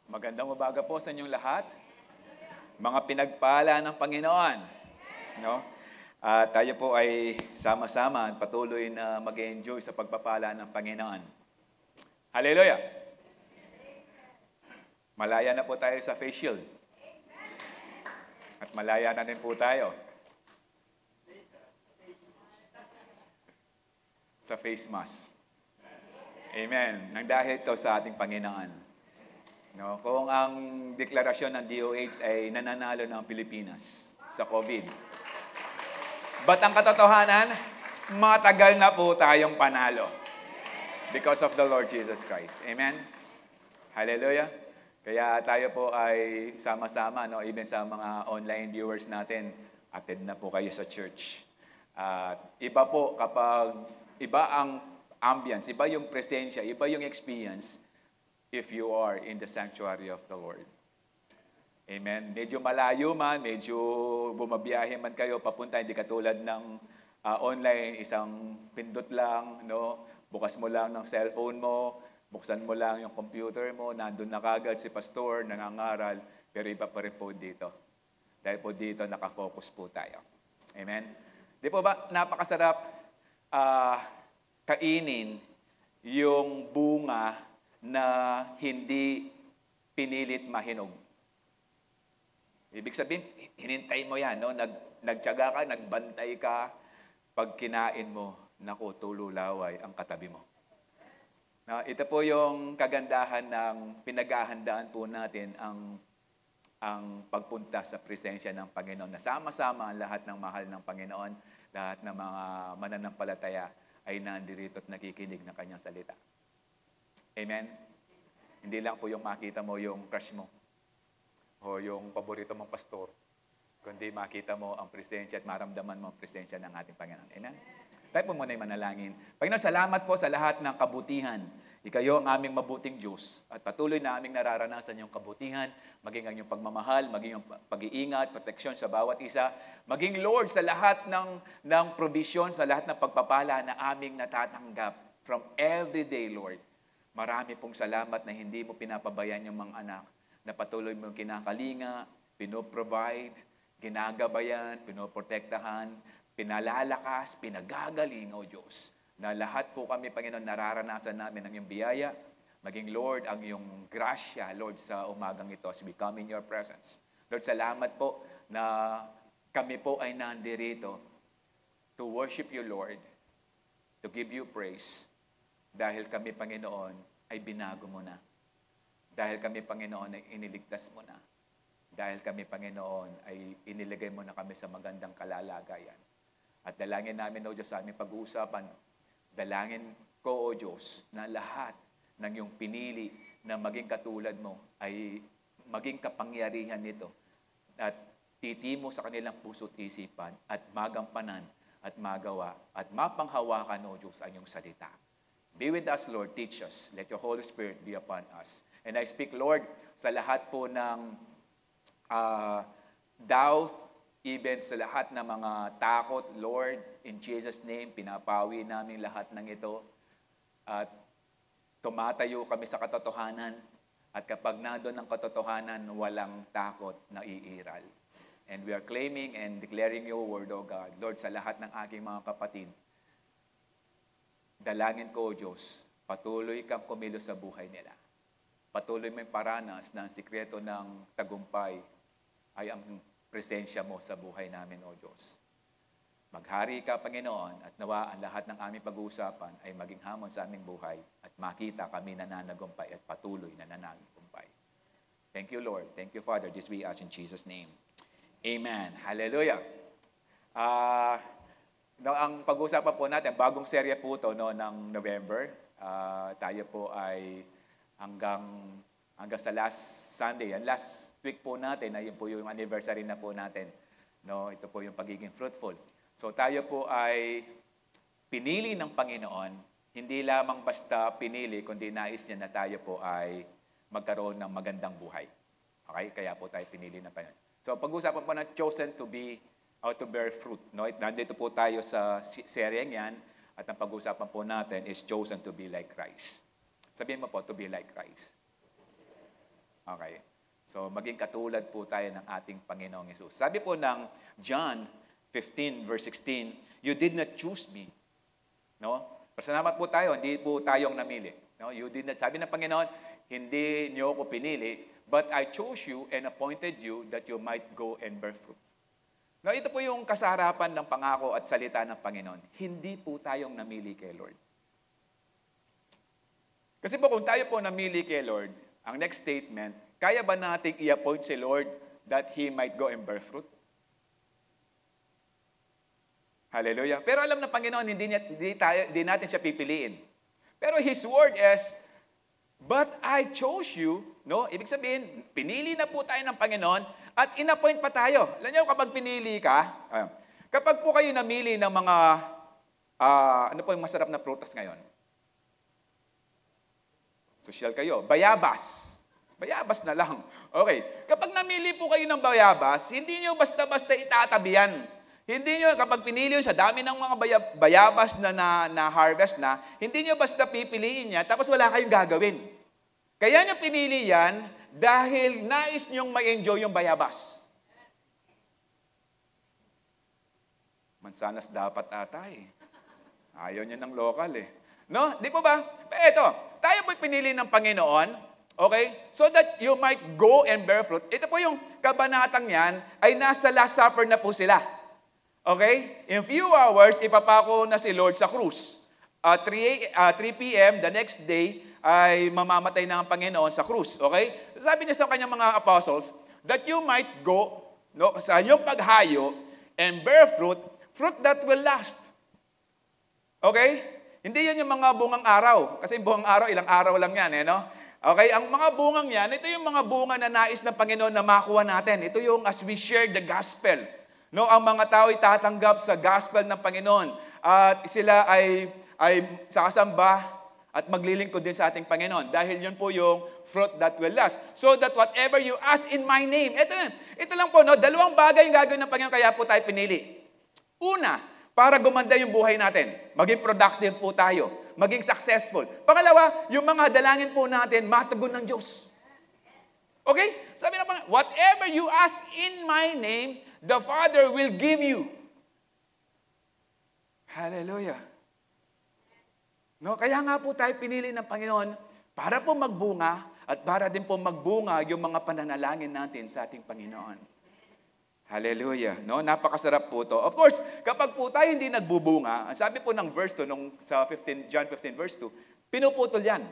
Magandang umaga po sa inyong lahat. Mga pinagpala ng Panginoon. No? Tayo po ay sama-sama patuloy na mag-enjoy sa pagpapala ng Panginoon. Hallelujah! Malaya na po tayo sa face shield. At malaya na din po tayo sa face mask. Amen. Nang dahil ito sa ating Panginoon. No, kung ang deklarasyon ng DOH ay nananalo ng Pilipinas sa COVID. But ang katotohanan, matagal na po tayong panalo. Because of the Lord Jesus Christ. Amen? Hallelujah. Kaya tayo po ay sama-sama, no, even sa mga online viewers natin, attend na po kayo sa church. Iba po kapag iba ang ambience, iba yung presensya, iba yung experience, if you are in the sanctuary of the Lord. Amen. Medyo malayo man, medyo bumabiyahe man kayo papunta, hindi katulad ng online, isang pindot lang, no? Bukas mo lang ng cellphone mo, buksan mo lang yung computer mo, nandun na kagad si pastor, nangangaral, pero iba pa rin po dito. Dahil po dito, nakafocus po tayo. Amen. Di po ba napakasarap kainin yung bunga na hindi pinilit mahinog. Ibig sabihin, hinintay mo yan, no? Nagtiyaga ka, nagbantay ka, pag kinain mo, naku, tululaway ang katabi mo. Now, ito po yung kagandahan ng pinaghahandaan po natin ang pagpunta sa presensya ng Panginoon. Nasama-sama ang lahat ng mahal ng Panginoon, lahat ng mga mananampalataya ay nandirito at nakikinig ng kanyang salita. Amen? Hindi lang po yung makita mo yung crush mo o yung paborito mong pastor, kundi makita mo ang presensya at maramdaman mo ang presensya ng ating Panginoon. Amen? Tayo po muna yung manalangin. Panginoon, salamat po sa lahat ng kabutihan. Ikayo ang aming mabuting Diyos at patuloy na aming nararanasan yung kabutihan, maging ang iyong pagmamahal, maging yung pag-iingat, proteksyon sa bawat isa, maging Lord sa lahat ng provision, sa lahat ng pagpapala na aming natatanggap from every day, Lord. Marami pong salamat na hindi mo pinapabayan yung mga anak na patuloy mo kinakalinga, pinoprovide, ginagabayan, pinoprotektahan, pinalalakas, pinagagaling, O Diyos. Na lahat po kami, Panginoon, nararanasan namin ang iyong biyaya, maging Lord, ang iyong grasya, Lord, sa umagang ito as we come in your presence. Lord, salamat po na kami po ay nandirito to worship you, Lord, to give you praise. Dahil kami, Panginoon, ay binago mo na. Dahil kami, Panginoon, ay iniligtas mo na. Dahil kami, Panginoon, ay inilagay mo na kami sa magandang kalalagayan. At dalangin namin, O Diyos, sa aming pag-uusapan, dalangin ko, O Diyos, na lahat ng iyong pinili na maging katulad mo ay maging kapangyarihan nito. At titimo sa kanilang puso't isipan at magampanan at magawa at mapanghawakan, O Diyos, ang iyong salita. Be with us, Lord. Teach us. Let your Holy Spirit be upon us. And I speak, Lord, sa lahat po ng doubt, even sa lahat ng mga takot, Lord, in Jesus' name, pinapawi namin lahat ng ito. At tumatayo kami sa katotohanan. At kapag nandun ang katotohanan, walang takot na iiral. And we are claiming and declaring your word, O God. Lord, sa lahat ng aking mga kapatid, dalangin ko, O Diyos, patuloy kang kumilos sa buhay nila. Patuloy mo yung paranas na ang sikreto ng tagumpay ay ang presensya mo sa buhay namin, O Diyos. Maghari ka, Panginoon, at nawa ang lahat ng aming pag-uusapan ay maging hamon sa aming buhay at makita kami nananagumpay at patuloy na nananagumpay. Thank you, Lord. Thank you, Father. This we ask in Jesus' name. Amen. Hallelujah. Ang pag-uusapan po natin, bagong serye po ito ng November. Tayo po ay hanggang sa last Sunday. Ang last week po natin, ayun po yung anniversary na po natin. No, ito po yung pagiging fruitful. So tayo po ay pinili ng Panginoon, hindi lamang basta pinili, kundi nais niya na tayo po ay magkaroon ng magandang buhay. Okay? Kaya po tayo pinili ng Panginoon. So pag-uusapan po na chosen to be or to bear fruit. No? Nandito po tayo sa seryeng yan at ang pag-uusapan po natin is chosen to be like Christ. Sabihin mo po, to be like Christ. Okay. So, maging katulad po tayo ng ating Panginoong Hesus. Sabi po ng John 15, verse 16, "You did not choose me." No? Pasalamat po tayo, hindi po tayong namili. No? You did not, sabi ng Panginoon, hindi niyo ako pinili, but I chose you and appointed you that you might go and bear fruit. No, ito po yung kasarapan ng pangako at salita ng Panginoon. Hindi po tayong namili kay Lord. Kasi po kung tayo po namili kay Lord, ang next statement, kaya ba nating i-appoint si Lord that He might go and bear fruit? Hallelujah. Pero alam ng Panginoon, hindi natin siya pipiliin. Pero His word is, "But I chose you." No? Ibig sabihin, pinili na po tayo ng Panginoon at in-appoint pa tayo. Alam niyo, kapag pinili ka, kapag po kayo namili ng mga, ano po yung masarap na prutas ngayon? Social kayo. Bayabas. Bayabas na lang. Okay. Kapag namili po kayo ng bayabas, hindi nyo basta-basta itatabi yan. Hindi nyo, kapag pinili nyo sa dami ng mga bayabas na harvest na, hindi nyo basta pipiliin yan, tapos wala kayong gagawin. Kaya nyo pinili yan dahil nais nyong ma-enjoy yung bayabas. Mansanas dapat ata eh. Ayaw niya ng local eh. No? Di po ba? Eto, tayo po'y pinili ng Panginoon. Okay? So that you might go and bear fruit. Ito po yung kabanatang yan, ay nasa Last Supper na po sila. Okay? In few hours, ipapako na si Lord sa krus. 3 p.m. the next day, ay mamamatay na ang Panginoon sa krus. Okay? Sabi niya sa kanyang mga apostles, that you might go, no, sa inyong paghayo and bear fruit, fruit that will last. Okay? Hindi yan yung mga bungang araw. Kasi bungang araw, ilang araw lang yan, no? Okay, ang mga bungang yan, ito yung mga bunga na nais ng Panginoon na makuha natin. Ito yung as we share the gospel. No, ang mga tao ay tatanggap sa gospel ng Panginoon at sila ay sasamba at maglilingkod din sa ating Panginoon dahil yun po yung fruit that will last. So that whatever you ask in my name, ito lang po, no, dalawang bagay yung gagawin ng Panginoon kaya po tayo pinili. Una, para gumanda yung buhay natin. Maging productive po tayo. Maging successful. Pangalawa, yung mga dalangin po natin, matugon ng Diyos. Okay? Sabi na po, whatever you ask in my name, the Father will give you. Hallelujah. No, kaya nga po tayo pinili ng Panginoon para po magbunga at para din po magbunga yung mga pananalangin natin sa ating Panginoon. Hallelujah. No, napakasarap po to. Of course, kapag po tayo hindi nagbubunga, ang sabi po ng verse 2 nung sa John 15 verse 2, pinuputol yan.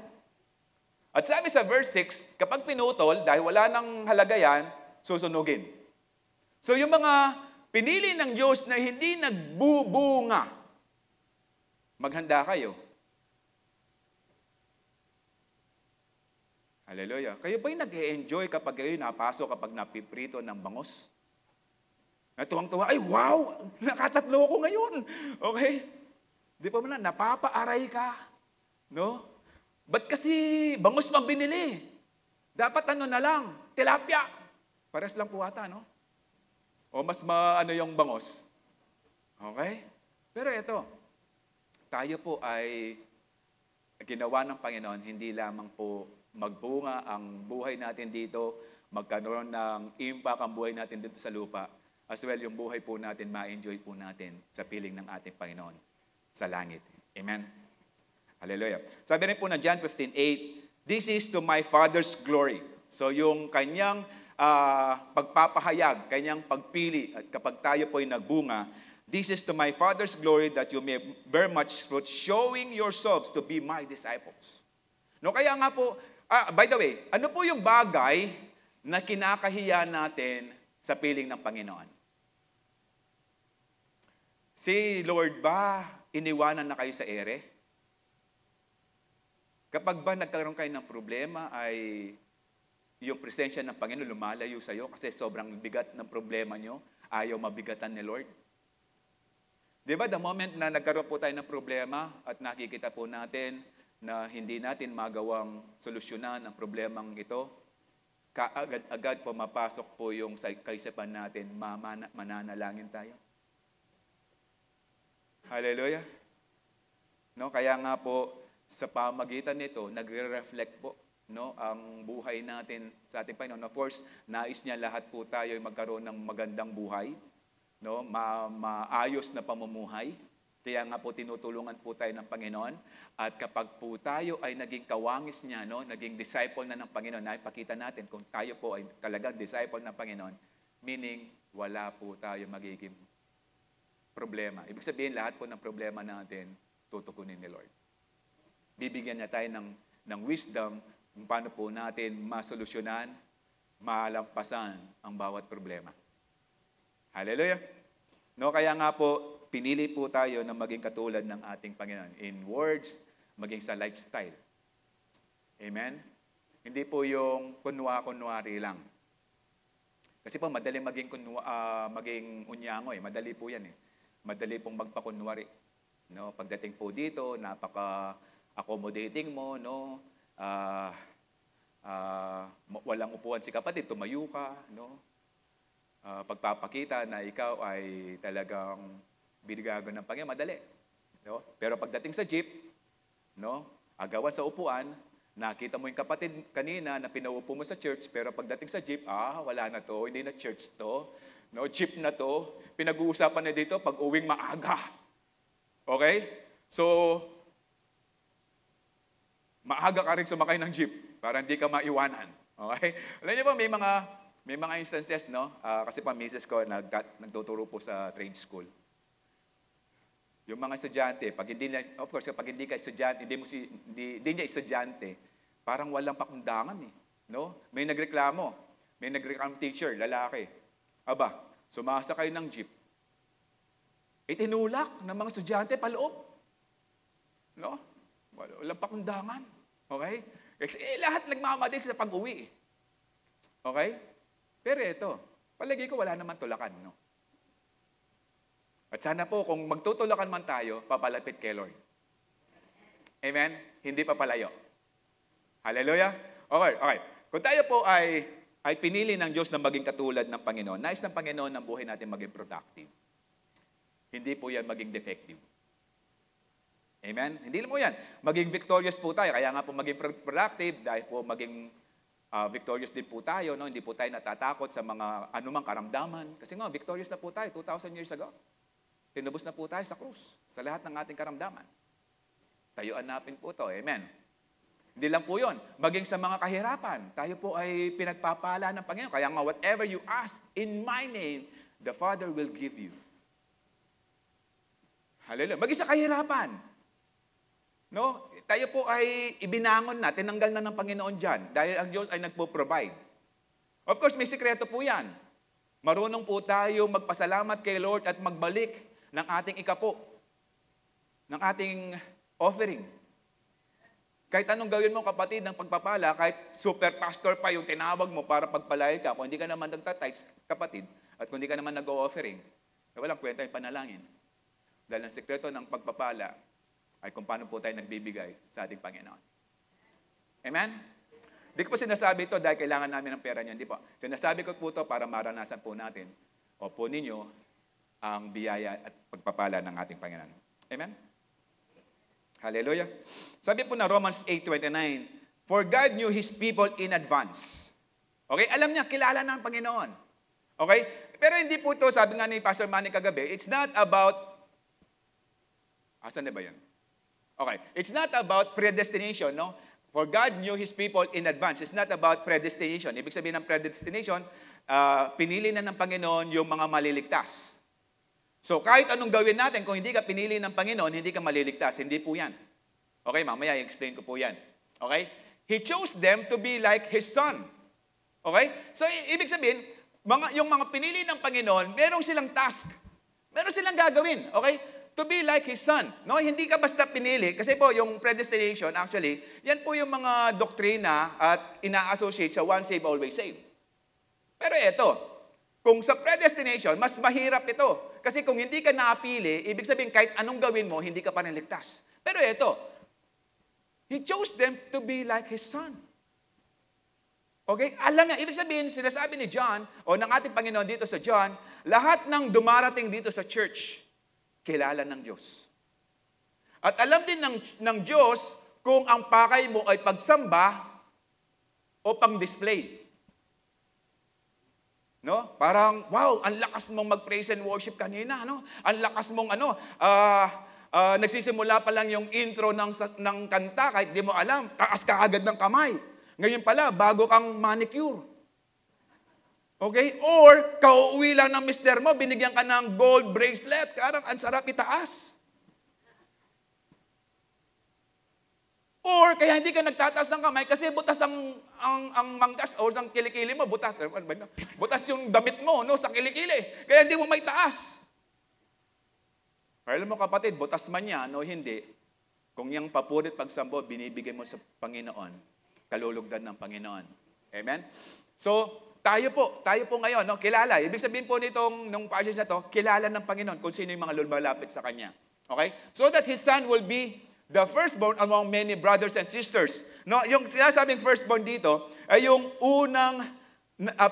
At sabi sa verse 6, kapag pinutol, dahil wala nang halaga yan, susunugin. So yung mga pinili ng Diyos na hindi nagbubunga, maghanda kayo. Hallelujah. Kayo ba'y nag-e-enjoy kapag kayo napasok kapag napiprito ng bangus? Natuwang-tuwa, ay wow, nakatatlo ko ngayon. Okay? Di pa man napapaaray ka. No? Ba't kasi bangus pang binili? Dapat ano na lang, tilapia. Pares lang po ata, no? O mas maano yung bangus. Okay? Pero ito, tayo po ay ginawa ng Panginoon, hindi lamang po magbunga ang buhay natin dito, magkaroon ng impact ang buhay natin dito sa lupa, as well, yung buhay po natin, ma-enjoy po natin sa piling ng ating Panginoon sa langit. Amen? Hallelujah. Sabi rin po na John 15:8, "This is to my Father's glory." So yung kanyang pagpapahayag, kanyang pagpili, at kapag tayo po ay nagbunga, "This is to my Father's glory that you may bear much fruit, showing yourselves to be my disciples." No, kaya nga po, by the way, ano po yung bagay na kinakahiya natin sa piling ng Panginoon? Si Lord ba, iniwanan na kayo sa ere? Kapag ba nagkaroon kayo ng problema, ay yung presensya ng Panginoon lumalayo sa iyo kasi sobrang bigat ng problema nyo, ayaw mabigatan ni Lord? Di ba, the moment na nagkaroon po tayo ng problema at nakikita po natin na hindi natin magawang solusyonan ang problemang ito, kaagad-agad pumapasok po yung kaisipan natin, mananalangin tayo. Hallelujah. No, kaya nga po, sa pamagitan nito, nagre-reflect po no, ang buhay natin sa ating Panginoon. Of course, nais niya lahat po tayo ay magkaroon ng magandang buhay, no, maayos na pamumuhay. Kaya nga po tinutulungan po tayo ng Panginoon. At kapag po tayo ay naging kawangis niya, no, naging disciple na ng Panginoon, nakipakita natin kung tayo po ay talagang disciple ng Panginoon, meaning wala po tayo magiging problema. Ibig sabihin, lahat po ng problema natin, tutukunin ni Lord. Bibigyan niya tayo ng wisdom kung paano po natin masolusyonan, malampasan ang bawat problema. Hallelujah! No, kaya nga po, pinili po tayo na maging katulad ng ating Panginoon. In words, maging sa lifestyle. Amen? Hindi po yung kunwa-kunwari lang. Kasi po, madali maging unyango eh. Madali po yan eh. Madali pong magpakunwari. No? Pagdating po dito, napaka-accommodating mo, no? Walang upuan si kapatid, tumayo ka, no? Pagpapakita na ikaw ay talagang binigago ng Panginoon, madali. No? Pero pagdating sa jeep, no? Agawan sa upuan, nakita mo yung kapatid kanina na pinaupo mo sa church, pero pagdating sa jeep, wala na to, hindi na church to, no? Jeep na to, pinag-uusapan na dito pag uwing maaga. Okay? So, maaga ka rin sumakay ng jeep para hindi ka maiwanan. Okay? Alam niyo po, may mga instances, no? Kasi pa, misis ko, nagtuturo po sa trade school. Yung mga estudyante, of course, kapag hindi ka estudyante, hindi niya estudyante, parang walang pakundangan eh. No? May nagreklamo teacher, lalaki. Aba, sumasa kayo ng jeep. Itinulak ng mga estudyante paloob. No? Walang pakundangan. Okay? Kasi lahat nagmamadali sa pag-uwi. Okay? Pero ito, palagi ko wala naman tulakan, no? At sana po, kung magtutulakan man tayo, papalapit kay Lord. Amen? Hindi papalayo. Hallelujah? Okay. Kung tayo po ay pinili ng Diyos na maging katulad ng Panginoon, nais ng Panginoon ng buhay natin maging productive. Hindi po yan maging defective. Amen? Hindi lang po yan. Maging victorious po tayo. Kaya nga po maging productive, dahil po maging victorious din po tayo. No? Hindi po tayo natatakot sa mga anumang karamdaman. Kasi nga, victorious na po tayo 2,000 years ago. Tinubos na po tayo sa krus, sa lahat ng ating karamdaman. Tayuan natin po ito. Amen? Hindi lang po yun. Maging sa mga kahirapan, tayo po ay pinagpapala ng Panginoon. Kaya nga, whatever you ask in my name, the Father will give you. Hallelujah. Maging sa kahirapan. No? Tayo po ay ibinangon na, tinanggal na ng Panginoon dyan dahil ang Diyos ay nagpo-provide. Of course, may sikreto po yan. Marunong po tayo magpasalamat kay Lord at magbalik ng ating ikapo, ng ating offering. Kahit anong gawin mo, kapatid, ng pagpapala, kahit super pastor pa yung tinawag mo para pagpalain ka, kung hindi ka naman nagtatites, kapatid, at kung hindi ka naman nag-offering, walang kwenta yung panalangin. Dahil ang sikreto ng pagpapala ay kung paano po tayo nagbibigay sa ating Panginoon. Amen? Hindi ko po sinasabi ito dahil kailangan namin ng pera niyo. Hindi po. Sinasabi ko po ito para maranasan po natin o po ninyo ang biyaya at pagpapala ng ating Panginoon. Amen? Hallelujah. Sabi po na Romans 8:29, for God knew His people in advance. Okay? Alam niya, kilala ng Panginoon. Okay? Pero hindi po ito, sabi nga ni Pastor Manny kagabi, it's not about, asan na ba yun? Okay. It's not about predestination, no? For God knew His people in advance. It's not about predestination. Ibig sabihin ng predestination, pinili na ng Panginoon yung mga maliligtas. So, kahit anong gawin natin, kung hindi ka pinili ng Panginoon, hindi ka maliligtas. Hindi po yan. Okay, mamaya i-explain ko po yan. Okay? He chose them to be like His Son. Okay? So, ibig sabihin, yung mga pinili ng Panginoon, merong silang task. Meron silang gagawin. Okay? To be like His Son. No? Hindi ka basta pinili. Kasi po, yung predestination, actually, yan po yung mga doktrina at ina-associate sa once saved, always saved. Pero ito, kung sa predestination, mas mahirap ito. Kasi kung hindi ka napili, ibig sabihin kahit anong gawin mo, hindi ka pa niligtas. Pero ito, He chose them to be like His Son. Okay? Alam niya, ibig sabihin, sinasabi ni John, o ng ating Panginoon dito sa John, lahat ng dumarating dito sa church, kilala ng Diyos. At alam din ng Diyos kung ang pakay mo ay pagsamba o pang-display? No? Parang, wow, ang lakas mong mag-praise and worship kanina, no? Ang lakas mong nagsisimula pa lang yung intro ng kanta, kahit di mo alam, taas ka agad ng kamay. Ngayon pala, bago kang manicure. Okay? Or, kauuwi lang ng mister mo, binigyan ka ng gold bracelet, karang ang sarap itaas. Or, kaya hindi ka nagtataas ng kamay kasi butas ang manggas o ang kilikili mo, butas. Butas yung damit mo, no, sa kilikili. Kaya hindi mo may taas. Alam mo kapatid, butas man yan o hindi, kung yung papurit pagsambo, binibigay mo sa Panginoon, kalulugdan ng Panginoon. Amen? So, tayo po ngayon, no, kilala. Ibig sabihin po nung passage na to, kilala ng Panginoon kung sino yung mga lumalapit sa Kanya. Okay? So that His Son will be the firstborn among many brothers and sisters. No, yung sinasabing firstborn dito ay yung unang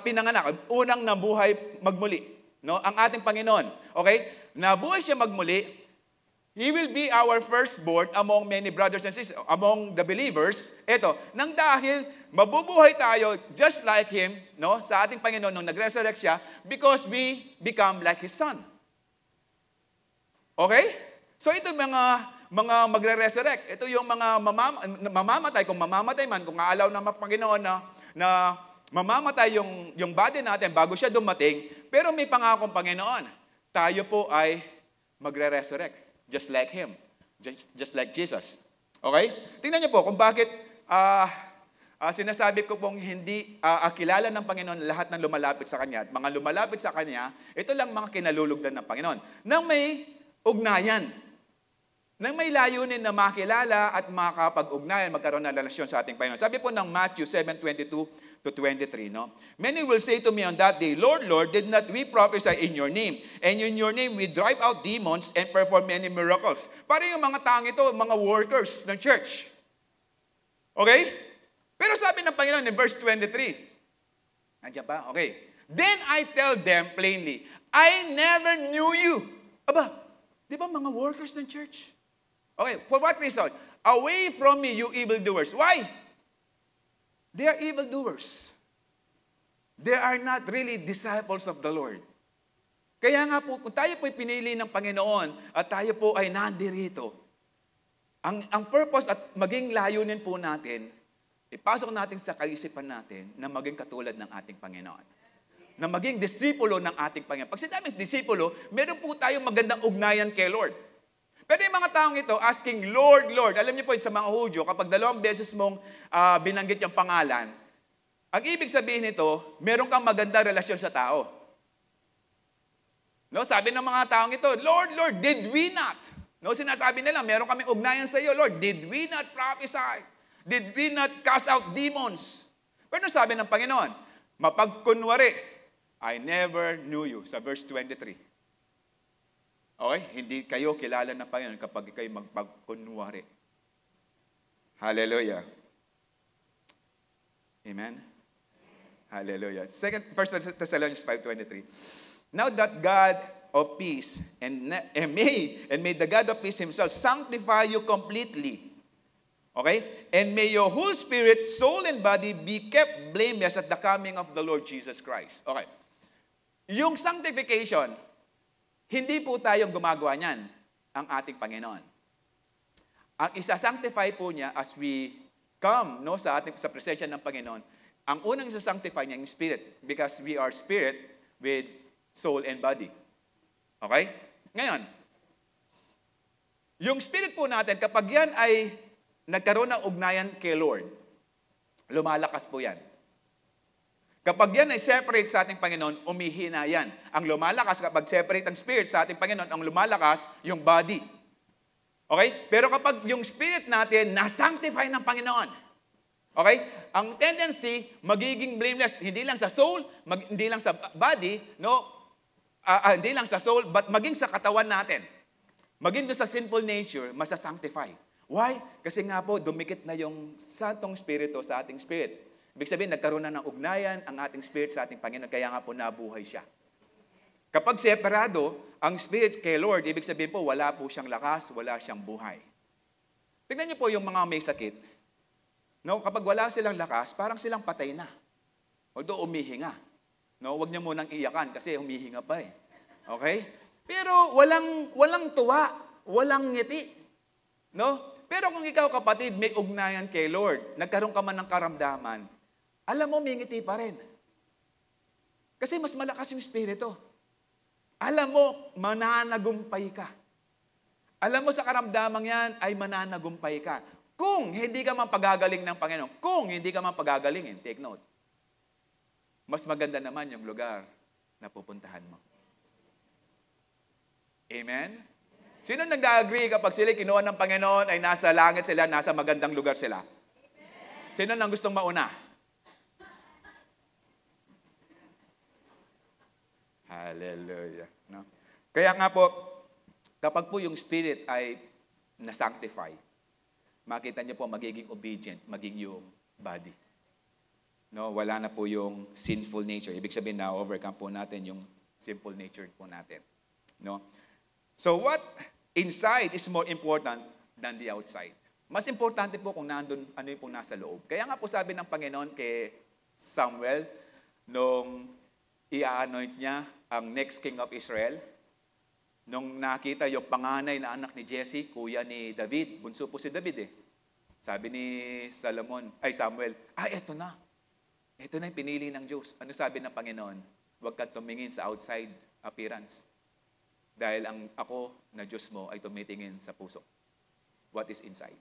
pinanganak, unang nabuhay magmuli. No, ang ating Panginoon. Okay? Nabuhay siya magmuli. He will be our firstborn among many brothers and sisters, among the believers. Ito, nang dahil mabubuhay tayo just like Him, no, sa ating Panginoon nung nag-resurrect siya, because we become like His Son. Okay? So ito mga magre-resurrect. Ito yung mga mamamatay, kung mamamatay man, kung aalaw ng Panginoon na mamamatay yung body natin bago siya dumating, pero may pangakong Panginoon. Tayo po ay magre-resurrect. Just like Him. Just like Jesus. Okay? Tingnan niyo po kung bakit sinasabi ko pong hindi kilala ng Panginoon lahat ng lumalapit sa Kanya. At mga lumalapit sa Kanya, ito lang mga kinalulugdan ng Panginoon. Nang may ugnayan. Nang may layunin na makilala at makapag-ugnayan, magkaroon ng relasyon sa ating Panginoon. Sabi po ng Matthew 7:22-23, no? Many will say to me on that day, Lord, Lord, did not we prophesy in your name? And in your name we drive out demons and perform many miracles. Para yung mga taong ito, mga workers ng church. Okay? Pero sabi ng Panginoon in verse 23, nandiyan pa? Okay. Then I tell them plainly, I never knew you. Aba, di ba mga workers ng church? Okay, for what reason? Away from me, you evildoers. Why? They are evildoers. They are not really disciples of the Lord. Kaya nga po, kung tayo po'y pinili ng Panginoon at tayo po ay nandirito, ang purpose at maging layunin po natin, ipasok natin sa kaisipan natin na maging katulad ng ating Panginoon. Na maging disipulo ng ating Panginoon. Pag sinabing disipulo, meron po tayong magandang ugnayan kay Lord. Pero yung mga taong ito, asking, Lord, Lord, alam niyo po sa mga Hudyo, kapag 2 beses mong binanggit yung pangalan, ang ibig sabihin nito, meron kang magandang relasyon sa tao. No, sabi ng mga taong ito, Lord, Lord, did we not? No, sinasabi nila, meron kaming ugnayan sa iyo, Lord, did we not prophesy? Did we not cast out demons? Pero sabi ng Panginoon, mapagkunwari, I never knew you, sa verse 23. Okay? Hindi kayo kilala ng Panginoon kapag kayo magpagkunwari. Hallelujah. Amen? Hallelujah. 1 Thessalonians 5:23. Now that God of peace and may the God of peace Himself sanctify you completely. Okay? And may your whole spirit, soul, and body be kept blameless at the coming of the Lord Jesus Christ. Okay. Yung sanctification, hindi po tayong gumagawa niyan, ang ating Panginoon. Ang isa-sanctify po niya as we come sa presensya ng Panginoon, ang unang isa-sanctify niya yung spirit because we are spirit with soul and body. Okay? Ngayon, yung spirit po natin, kapag yan ay nagkaroon ng ugnayan kay Lord, lumalakas po yan. Kapag yan ay separate sa ating Panginoon, umihina yan. Ang lumalakas, kapag separate ang spirit sa ating Panginoon, ang lumalakas, yung body. Okay? Pero kapag yung spirit natin, nasanctify ng Panginoon. Okay? Ang tendency, magiging blameless, hindi lang sa soul, hindi lang sa body, no? Hindi lang sa soul, but maging sa katawan natin. Maging doon sa sinful nature, masasanctify. Why? Kasi nga po, dumikit na yung Santong Espiritu sa ating spirit. Ibig sabihin, nagkaroon na ng ugnayan ang ating spirit sa ating Panginoon, kaya nga po nabuhay siya. Kapag separado ang spirit kay Lord, ibig sabihin po, wala po siyang lakas, wala siyang buhay. Tingnan niyo po yung mga may sakit. No, kapag wala silang lakas, parang silang patay na. Although umihinga. No, wag niyo munang iyakan kasi humihinga pa eh. Okay? Pero walang tuwa, walang ngiti. No? Pero kung ikaw kapatid, may ugnayan kay Lord, nagkaroon ka man ng karamdaman, alam mo, may ngiti pa rin. Kasi mas malakas yung Espiritu. Alam mo, mananagumpay ka. Alam mo sa karamdamang yan ay mananagumpay ka. Kung hindi ka man pagagaling ng Panginoon, kung hindi ka man pagagalingin, take note, mas maganda naman yung lugar na pupuntahan mo. Amen? Sino nag-agree kapag sila kinuha ng Panginoon ay nasa langit sila, nasa magandang lugar sila? Sino nang gustong mauna? Hallelujah. No? Kaya nga po, kapag po yung spirit ay na-sanctify, makita niyo po magiging obedient, maging yung body. No, wala na po yung sinful nature. Ibig sabihin na overcome po natin yung sinful nature po natin. No? So what inside is more important than the outside. Mas importante po kung nandun, ano yung po nasa loob. Kaya nga po sabi ng Panginoon kay Samuel, nung i-anoint niya ang next king of Israel, nung nakita yung panganay na anak ni Jesse, kuya ni David, bunso po si David eh. Sabi ni Samuel, eto na. Ito na yung pinili ng Diyos. Ano sabi ng Panginoon? Huwag kang tumingin sa outside appearance. Dahil ang ako na Diyos mo ay tumitingin sa puso. What is inside?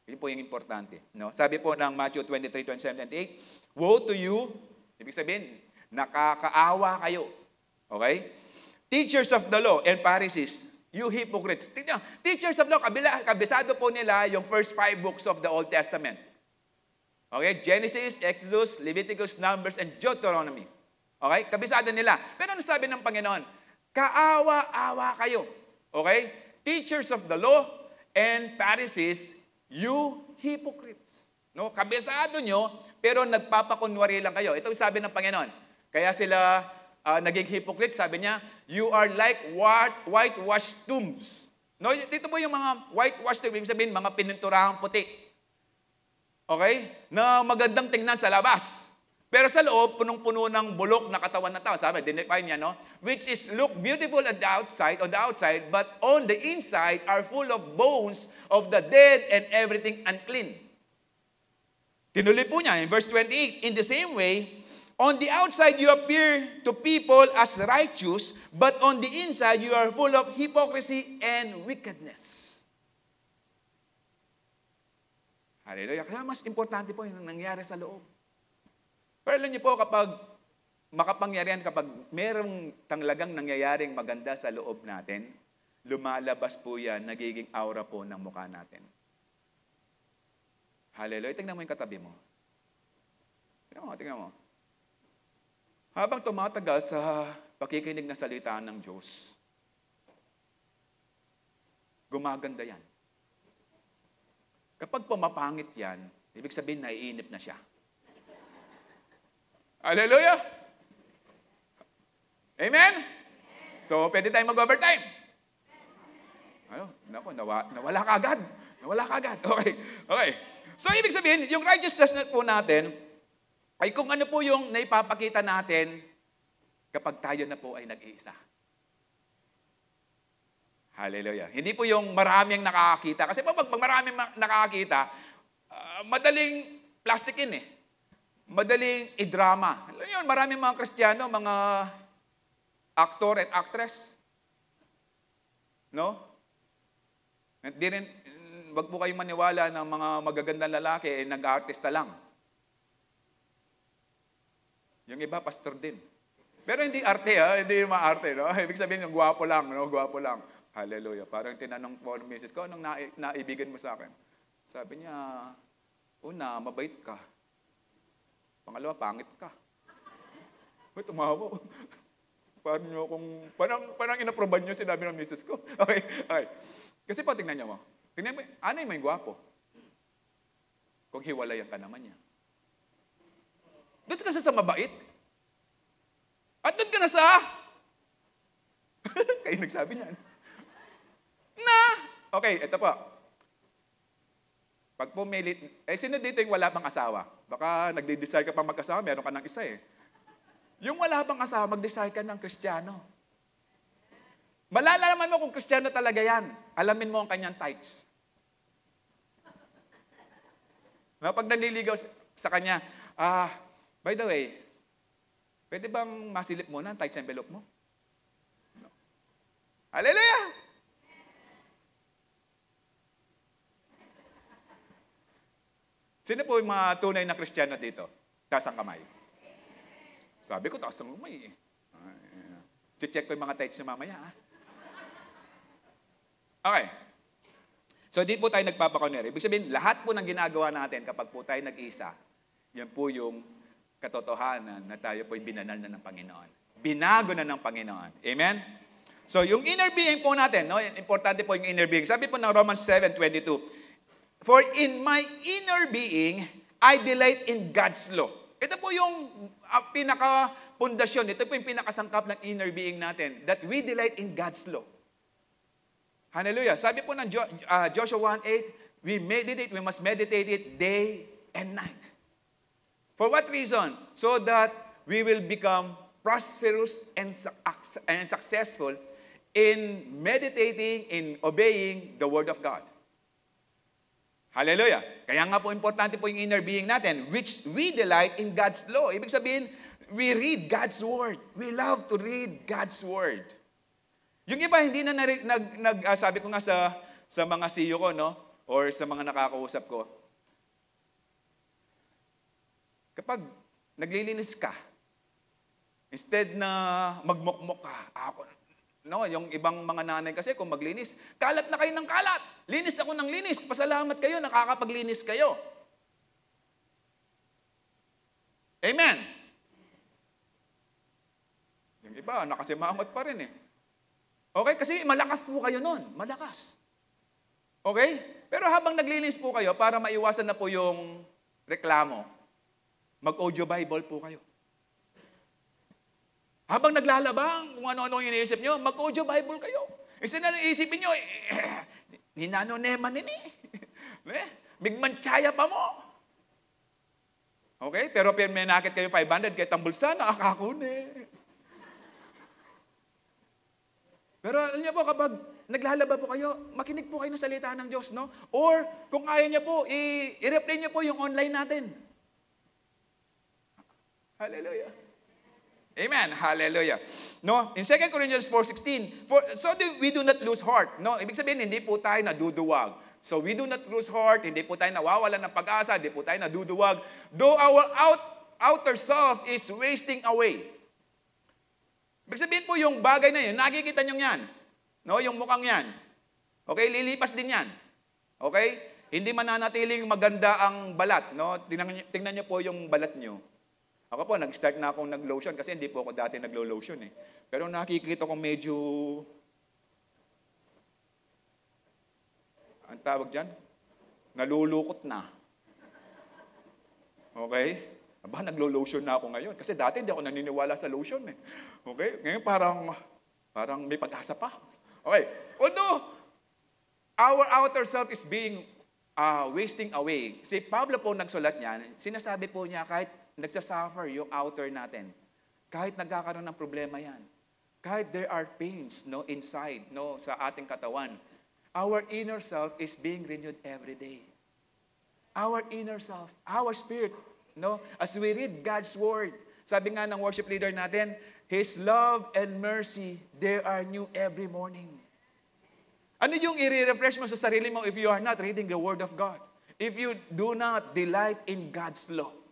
Yun po yung importante. No? Sabi po ng Matthew 23:27 and 28, woe to you, ibig sabihin, nakakaawa kayo. Okay? Teachers of the law and Pharisees, you hypocrites. Teachers of the law, kabisado po nila yung first 5 books of the Old Testament. Okay? Genesis, Exodus, Leviticus, Numbers, and Deuteronomy. Okay? Kabisado nila. Pero ano sabi ng Panginoon? Kaawa-awa kayo. Okay? Teachers of the law and Pharisees, you hypocrites. No? Kabisado nyo, pero nagpapakunwari lang kayo. Ito yung sabi ng Panginoon. Kaya sila naging hypocrite, sabi niya, you are like whitewashed tombs. No? Dito po yung mga whitewashed tombs, ibig sabihin, mga pininturahang puti. Okay? Na magandang tingnan sa labas. Pero sa loob, punong-puno ng bulok na katawan ng tao. Sabi, dinefine niya, no? Which is look beautiful on the outside, but on the inside are full of bones of the dead and everything unclean. Tinuloy po niya in verse 28, in the same way, on the outside you appear to people as righteous, but on the inside you are full of hypocrisy and wickedness. Hallelujah. Kaya mas importante po yung nangyari sa loob. Pero alam niyo po, kapag makapangyarihan, kapag merong talagang nangyayaring maganda sa loob natin, lumalabas po yan, nagiging aura po ng mukha natin. Hallelujah. Tingnan mo yung katabi mo. Tingnan mo. Habang tumatagal sa pakikinig na salita ng Diyos, gumaganda yan. Kapag pumapangit yan, ibig sabihin naiinip na siya. Hallelujah! Amen? So, pwede tayong mag-overtime. Nawala ka agad. Okay. So, ibig sabihin, yung righteousness po natin, ay kung ano po yung naipapakita natin kapag tayo na po ay nag-iisa. Hallelujah. Hindi po yung maraming nakakakita. Kasi pag maraming nakakakita, madaling plastikin eh. Madaling i-drama. Alam yun, maraming mga Kristiyano, mga actor and actress. No? Hindi rin, wag po kayong maniwala ng mga magagandang lalaki, nag-artista lang. Yung iba, pastor din. Pero hindi arte, hindi maarte. No? Ibig sabihin, yung gwapo lang. No? Gwapo lang. Hallelujah. Parang tinanong po ng misis ko, anong naibigan mo sa akin? Sabi niya, una, mabait ka. Pangalawa, pangit ka. Tumawa. Parang inaproban niyo, sinabi ng misis ko. Okay. Kasi po, tingnan niyo mo. Tingnan mo, anay may gwapo. Kung hiwalayan ka naman niya. Doon ka sa mabait. At doon ka na sa... Kayo nagsabi niyan. Okay, ito po. Pag pumilit, sino dito yung wala pang asawa? Baka nagde-desire ka pang mag-asawa, meron ka ng isa eh. Yung wala pang asawa, mag-desire ka ng Kristiyano. Malalaman mo kung Kristiyano talaga yan. Alamin mo ang kanyang tithes. Pag nanliligaw sa kanya, by the way, pwede bang masilip mo na ang tithes envelope mo? No. Hallelujah! Sino po yung mga tunay na Kristiyano dito? Taas ang kamay. Sabi ko, taas ang kamay eh. Check ko yung mga tithes na mamaya. Okay. So, di po tayo nagpapakoneri. Ibig sabihin, lahat po ng ginagawa natin kapag po tayo nag-isa, yan po yung katotohanan na tayo po'y binanal na ng Panginoon. Binago na ng Panginoon. Amen? So, yung inner being po natin, no? Importante po yung inner being. Sabi po ng Romans 7:22, "For in my inner being, I delight in God's law." Ito po yung pinaka-pundasyon. Ito po yung pinakasangkap ng inner being natin. That we delight in God's law. Hallelujah. Sabi po ng Joshua 1:8, we must meditate it day and night. For what reason? So that we will become prosperous and successful in meditating, in obeying the Word of God. Hallelujah. Kaya nga po importante po yung inner being natin, which we delight in God's law. Ibig sabihin, we read God's Word. We love to read God's Word. Yung iba, hindi na sabi ko nga sa mga CEO ko, no? Or sa mga nakakausap ko, kapag naglilinis ka, instead na magmukmok ka, no, yung ibang mga nanay kasi kung maglinis, kalat na kayo ng kalat. Linis ako ng linis. Pasalamat kayo, nakakapaglinis kayo. Amen. Yung iba, nakasimangot pa rin eh. Okay? Kasi malakas po kayo nun. Malakas. Okay? Pero habang naglinis po kayo, para maiwasan na po yung reklamo, mag-audio Bible po kayo. Habang naglalabang, kung ano-ano yung iniisip nyo, mag-audio Bible kayo. Instead na iisipin nyo, ninano neman nini. Migmanchaya pa mo. Okay? Pero may nakit kayo 500, kaya tambulsa, nakakakune. Pero alam niyo po, kapag naglalaba po kayo, makinig po kayo ng salita ng Diyos, no? Or, kung kaya niyo po, i-replay niyo po yung online natin. Hallelujah. Amen. Hallelujah. No? In 2 Corinthians 4:16, so we do not lose heart. No? Ibig sabihin, hindi po tayo naduduwag. So we do not lose heart, hindi po tayo nawawalan ng pag-asa, hindi po tayo naduduwag. Though our outer self is wasting away. Ibig sabihin po yung bagay na yun, nakikita nyo yan. No? Yung mukhang yan. Okay? Lilipas din yan. Okay? Hindi mananatiling maganda ang balat. No? Tingnan nyo po yung balat nyo. Ako po, nag-start na akong nag-lotion kasi hindi po ako dati naglo-lotion eh. Pero nakikita ko medyo, ang tawag dyan, nalulukot na. Okay? Aba, naglo-lotion na ako ngayon. Kasi dati hindi ako naniniwala sa lotion eh. Okay? Ngayon parang may pag-asa pa. Okay. Although, our outer self is being wasting away. Si Pablo po nagsulat niyan, sinasabi po niya kahit nagsasuffer yung outer natin, kahit nagkakaroon ng problema yan, kahit there are pains no, inside no, sa ating katawan, our inner self is being renewed every day. Our inner self, our spirit, no? As we read God's Word, sabi nga ng worship leader natin, His love and mercy, they are new every morning. Ano yung i-refresh mo sa sarili mo if you are not reading the Word of God? If you do not delight in God's law?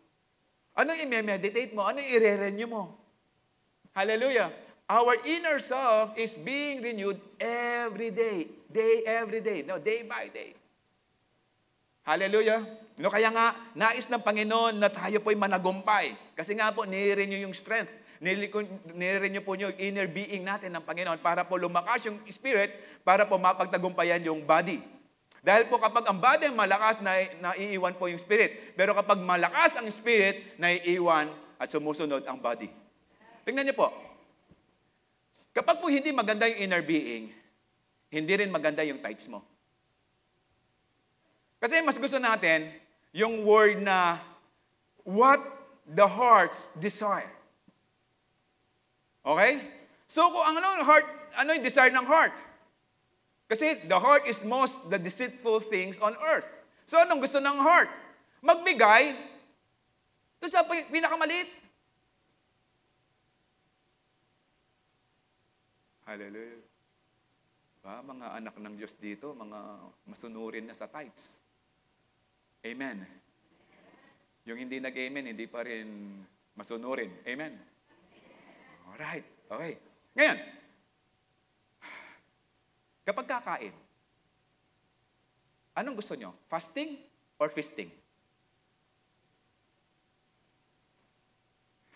Ano i-meditate mo? Ano i-renew mo? Hallelujah. Our inner self is being renewed every day. Every day. No, day by day. Hallelujah. No, kaya nga, nais ng Panginoon na tayo po'y managumpay. Kasi nga po, nire-renew yung strength. Nire-renew po yung inner being natin ng Panginoon para po lumakas yung spirit, para po mapagtagumpayan yung body. Dahil po kapag ang body malakas, naiiwan po yung spirit. Pero kapag malakas ang spirit, naiiwan at sumusunod ang body. Tingnan niyo po. Kapag po hindi maganda yung inner being, hindi rin maganda yung tights mo. Kasi mas gusto natin yung word na what the hearts desire. Okay? So kung ano yung desire ng heart? Kasi the heart is most the deceitful things on earth. So anong gusto ng heart? Magbigay doon sa pinakamaliit. Hallelujah. Mga anak ng Diyos dito, mga masunurin na sa tithes. Amen. Yung hindi nag-amen, hindi pa rin masunurin. Amen. Alright. Okay. Ngayon, kapag kakain, anong gusto nyo? Fasting or feasting?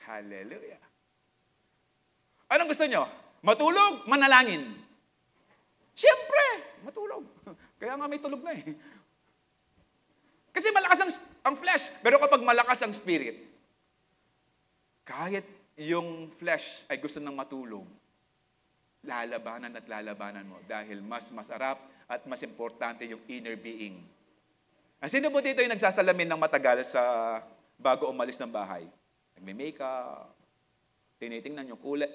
Hallelujah. Anong gusto nyo? Matulog, manalangin. Siyempre, matulog. Kaya nga may tulog na eh. Kasi malakas ang flesh. Pero kapag malakas ang spirit, kahit yung flesh ay gusto ng matulog, lalabanan at lalabanan mo dahil mas masarap at mas importante yung inner being. Sino po dito yung nagsasalamin ng matagal sa bago umalis ng bahay? Nagme-makeup, tinitingnan yung kulay,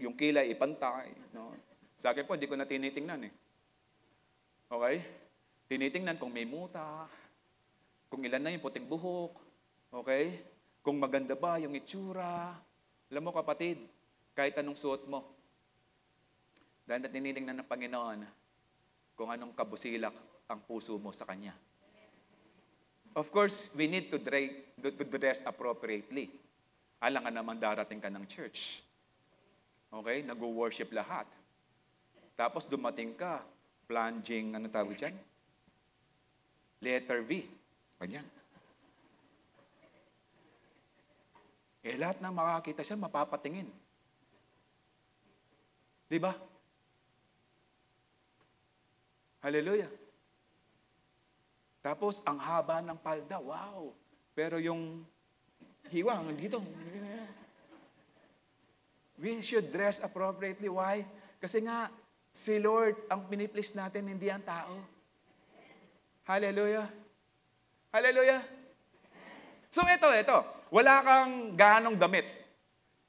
yung kilay ipantay. No? Sa akin po, hindi ko na tinitingnan eh. Okay? Tinitingnan kung may muta, kung ilan na yung puting buhok, okay? Kung maganda ba yung itsura. Alam mo kapatid, kahit anong suot mo, dahil na tinitingnan ng Panginoon kung anong kabusilak ang puso mo sa Kanya. Of course, we need to dress appropriately. Alangan naman darating ka ng church. Okay? Nag-worship lahat. Tapos dumating ka, plunging, ano tawag dyan? Letter V. Ganyan. Lahat na makakita siya, mapapatingin. Di ba? Hallelujah. Tapos, ang haba ng palda, wow. Pero yung hiwa, dito. We should dress appropriately. Why? Kasi nga, si Lord ang piniplease natin, hindi ang tao. Hallelujah. Hallelujah. So ito. Wala kang ganong damit.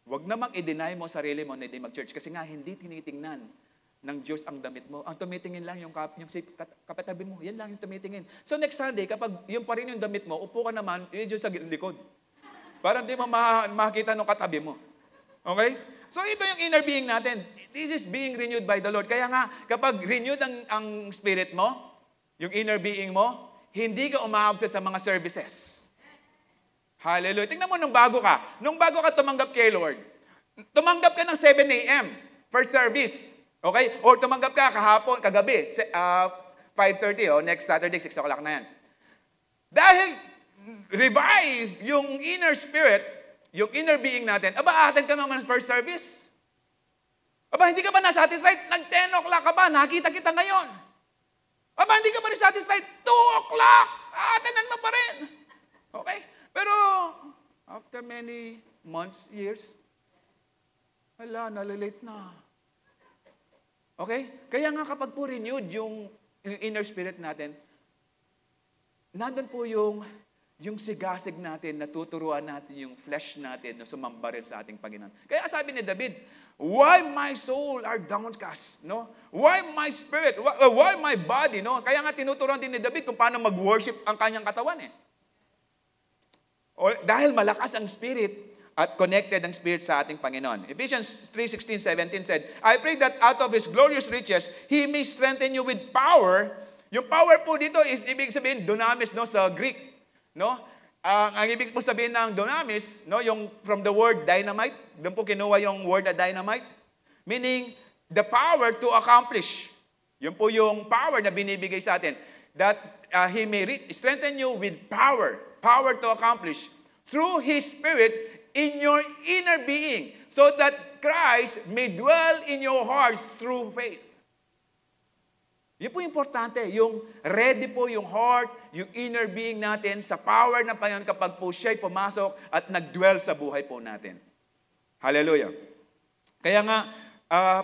Huwag namang i-deny mo sarili mo na hindi mag-church kasi nga hindi tinitingnan ng Diyos ang damit mo. Ang tumitingin lang yung kapatabi mo. Yan lang yung tumitingin. So next Sunday, kapag yung pa rin yung damit mo, upo ka naman, yun sa likod. Para hindi mo makita ng katabi mo. Okay? So ito yung inner being natin. This is being renewed by the Lord. Kaya nga, kapag renewed ang spirit mo, yung inner being mo, hindi ka umaabsent sa mga services. Hallelujah. Tingnan mo nung bago ka tumanggap kay Lord. Tumanggap ka ng 7 a.m. first service. Okay? Or tumanggap ka kagabi, 5:30, next Saturday, 6 o'clock na yan. Dahil revive yung inner spirit, yung inner being natin, attend ka naman first service. Hindi ka ba na-satisfied? Nag-10 o'clock ka ba? Nakita kita ngayon. Hindi ka pa rin satisfied? 2 o'clock! Attendan mo pa rin. Okay? Pero, after many months, years, nalilate na. Okay? Kaya nga kapag po renewed yung inner spirit natin, nandun po yung sigasig natin, natuturuan natin yung flesh natin na sumamba rin sa ating Panginoon. Kaya sabi ni David, why my soul are downcast? No? Why my spirit? Why my body? No? Kaya nga tinuturuan din ni David kung paano mag-worship ang kanyang katawan. Dahil malakas ang spirit at connected ang spirit sa ating Panginoon. Ephesians 3:16-17 said, I pray that out of His glorious riches, He may strengthen you with power. Yung power po dito is ibig sabihin dunamis sa Greek. No? Ang ibig po sabihin ng dunamis, yung from the word dynamite, doon po kinuha yung word na dynamite, meaning the power to accomplish. Yun po yung power na binibigay sa atin. That He may strengthen you with power to accomplish through His Spirit in your inner being, so that Christ may dwell in your hearts through faith. Yun po importante, yung ready po yung heart, yung inner being natin sa power ng Panginoon kapag po siya'y pumasok at nag-dwell sa buhay po natin. Hallelujah. Kaya nga,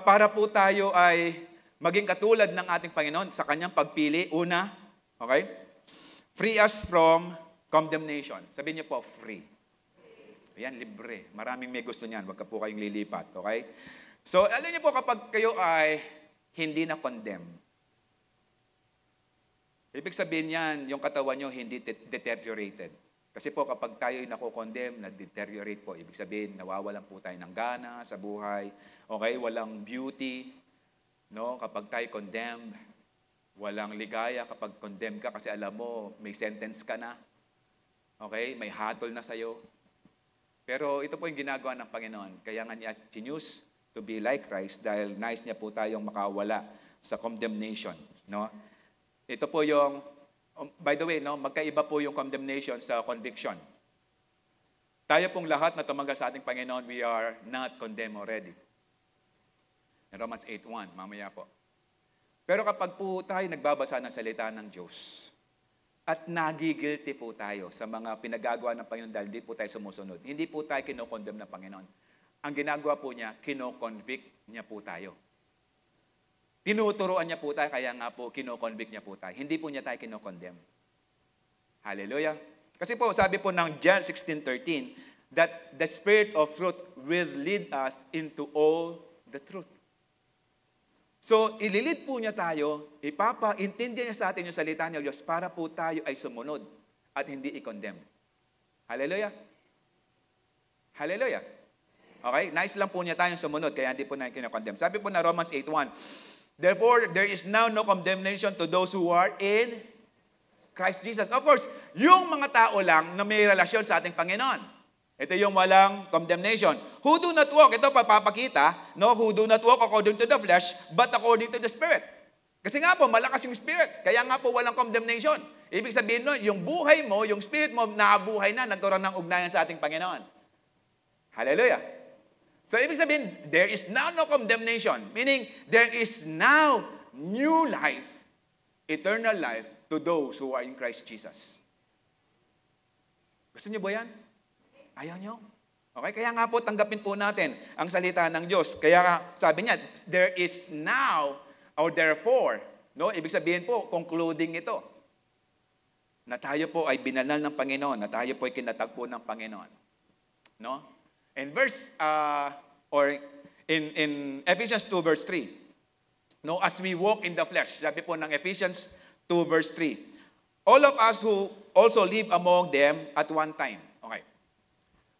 para po tayo ay maging katulad ng ating Panginoon sa kanyang pagpili, una, okay? Free us from condemnation. Sabihin niyo po, free. Ayan, libre. Maraming may gusto niyan. Huwag ka po kayong lilipat. Okay? So, alam niyo po, kapag kayo ay hindi na condemn, ibig sabihin yan, yung katawan nyo hindi deteriorated. Kasi po, kapag tayo ay nako-condemn, na-deteriorate po. Ibig sabihin, nawawalan po tayo ng gana sa buhay. Okay? Walang beauty. No? Kapag tayo condemned, walang ligaya kapag condemn ka kasi alam mo, may sentence ka na. Okay? May hatol na sa'yo. Pero ito po yung ginagawa ng Panginoon. Kaya nga niya choose to be like Christ dahil nais niya po tayong makawala sa condemnation. No? Ito po yung, by the way, no, magkaiba po yung condemnation sa conviction. Tayo pong lahat na tumanggap sa ating Panginoon, we are not condemned already. In Romans 8:1, mamaya po. Pero kapag po tayo nagbabasa ng salita ng Diyos, at nagigilty po tayo sa mga pinagagawa ng Panginoon dahil hindi po tayo sumusunod, hindi po tayo kinokondemn ng Panginoon. Ang ginagawa po niya, kinoconvict niya po tayo. Tinuturuan niya po tayo, kaya nga po kinoconvict niya po tayo. Hindi po niya tayo kinokondemn. Hallelujah. Kasi po, sabi po ng John 16:13, that the Spirit of truth will lead us into all the truth. So, ililid po niya tayo, ipapaintindihan niya sa atin yung salita ng Diyos para po tayo ay sumunod at hindi i-condemn. Hallelujah. Hallelujah. Okay? Nice lang po niya tayong sumunod, kaya hindi po na kinakondemn. Sabi po na Romans 8:1, therefore, there is now no condemnation to those who are in Christ Jesus. Of course, yung mga tao lang na may relasyon sa ating Panginoon. Ito yung walang condemnation. Who do not walk, ito papapakita, no? Who do not walk according to the flesh, but according to the Spirit. Kasi nga po, malakas yung Spirit. Kaya nga po walang condemnation. Ibig sabihin nun, yung buhay mo, yung Spirit mo, nabuhay na, nagkaroon ng ugnayan sa ating Panginoon. Hallelujah. So, ibig sabihin, there is now no condemnation. Meaning, there is now new life, eternal life, to those who are in Christ Jesus. Gusto niyo ba yan? Ayaw nyo? Okay, kaya nga po tanggapin po natin ang salita ng Diyos. Kaya nga, sabi niya, there is now, or therefore, no? Ibig sabihin po, concluding ito, na tayo po ay binanal ng Panginoon, na tayo po ay kinatagpo ng Panginoon. No? In verse, or in Ephesians 2 verse 3, no, as we walk in the flesh, sabi po ng Ephesians 2 verse 3, all of us who also live among them at one time, okay,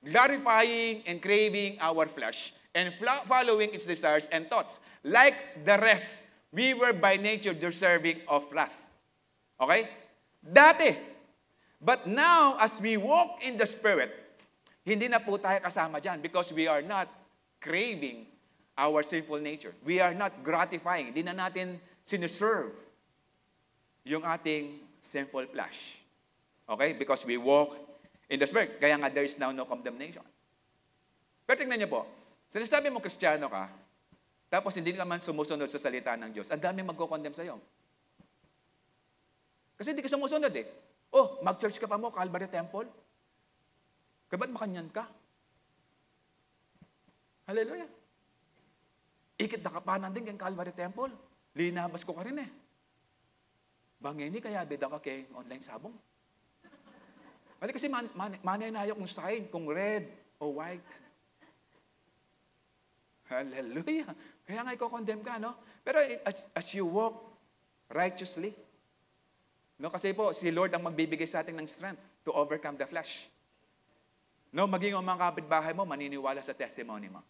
glorifying and craving our flesh and following its desires and thoughts. Like the rest, we were by nature deserving of wrath. Okay? Dati. But now, as we walk in the Spirit, hindi na po tayo kasama dyan because we are not craving our sinful nature. We are not gratifying. Hindi na natin sineserve yung ating sinful flesh. Okay? Because we walk in the Spirit. Kaya nga, there is now no condemnation. Pero tingnan niyo po, sinasabi mo Kristiyano ka, tapos hindi ka man sumusunod sa salita ng Diyos, ang dami magko-condemn sa'yo. Kasi hindi ka sumusunod eh. Oh, mag-church ka pa mo, Calvary Temple? Kaya ba't makanyan ka? Hallelujah. Ikit na kapanan din kay Calvary Temple. Linabas ko ka rin eh. Bangeni kaya beda ka kay online sabong. Bali kasi manay na kung sign, kung red o white. Hallelujah. Kaya nga i-condemn ka, no? Pero as you walk righteously, no? Kasi po, si Lord ang magbibigay sa atin ng strength to overcome the flesh. No? Maging ang mga kapitbahay mo, maniniwala sa testimony mo.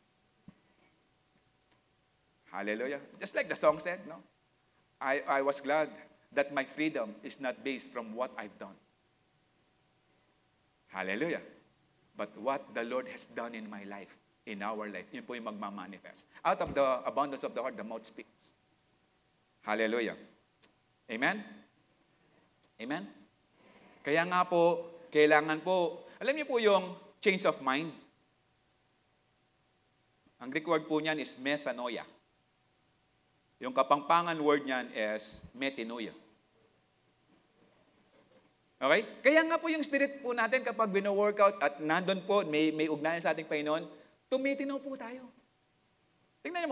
Hallelujah. Just like the song said, no? I was glad that my freedom is not based from what I've done. Hallelujah. But what the Lord has done in my life, in our life, yun po yung magmamanifest. Out of the abundance of the heart, the mouth speaks. Hallelujah. Amen? Amen? Kaya nga po, kailangan po, alam niyo po yung change of mind? Ang Greek word po niyan is metanoia. Yung kapangpangan word niyan is metanoia. Okay? Kaya nga po yung spirit po natin kapag bino-workout at nandun po, may ugnayan sa ating Panginoon, tumitinaw po tayo. Tingnan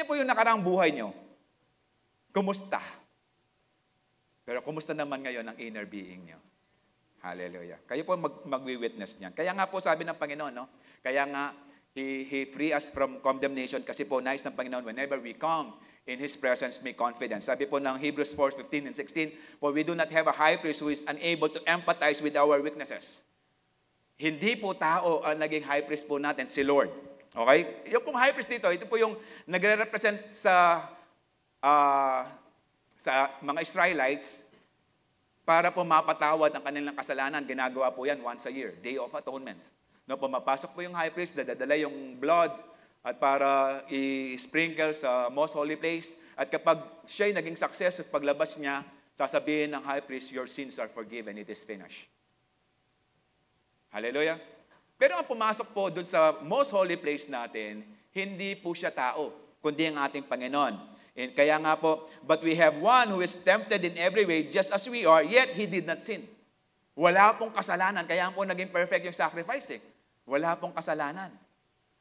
niyo po yung nakaraang buhay niyo. Kumusta? Pero kumusta naman ngayon ang inner being nyo? Hallelujah. Kayo po magwi-witness niyan. Kaya nga po sabi ng Panginoon, no? Kaya nga, He free us from condemnation kasi po nais ng Panginoon whenever we come in His presence, may confidence. Sabi po ng Hebrews 4:15 and 16, for we do not have a high priest who is unable to empathize with our weaknesses. Hindi po tao ang naging high priest po natin, si Lord. Okay? Yung pong high priest dito, ito po yung nagre-represent sa mga Israelites para po mapatawad ang kanilang kasalanan. Ginagawa po yan once a year, Day of Atonement. No, pumapasok po yung high priest, dadala yung blood at para i-sprinkle sa most holy place. At kapag siya'y naging success at paglabas niya, sasabihin ng high priest, your sins are forgiven, it is finished. Hallelujah. Pero ang pumasok po dun sa most holy place natin, hindi po siya tao, kundi ang ating Panginoon. And kaya nga po, but we have one who is tempted in every way, just as we are, yet He did not sin. Wala pong kasalanan, kaya po naging perfect yung sacrifice eh. Wala pong kasalanan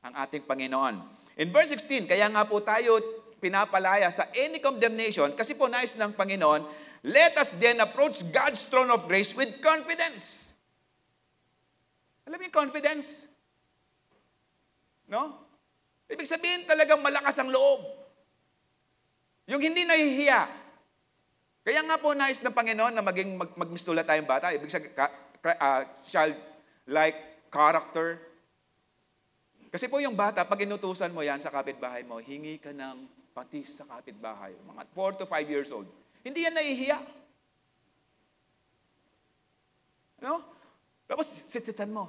ang ating Panginoon. In verse 16, kaya nga po tayo pinapalaya sa any condemnation, kasi po nais ng Panginoon, let us then approach God's throne of grace with confidence. Alam mo yung confidence? No? Ibig sabihin talagang malakas ang loob. Yung hindi nahihiya. Kaya nga po nais ng Panginoon na maging magmistula tayong bata. Ibig sabihin, child-like character. Kasi po yung bata, pag inutusan mo yan sa kapitbahay mo, hingi ka ng patis sa kapitbahay. Mga 4 to 5 years old. Hindi yan nahihiya. No? Tapos sitsitan mo.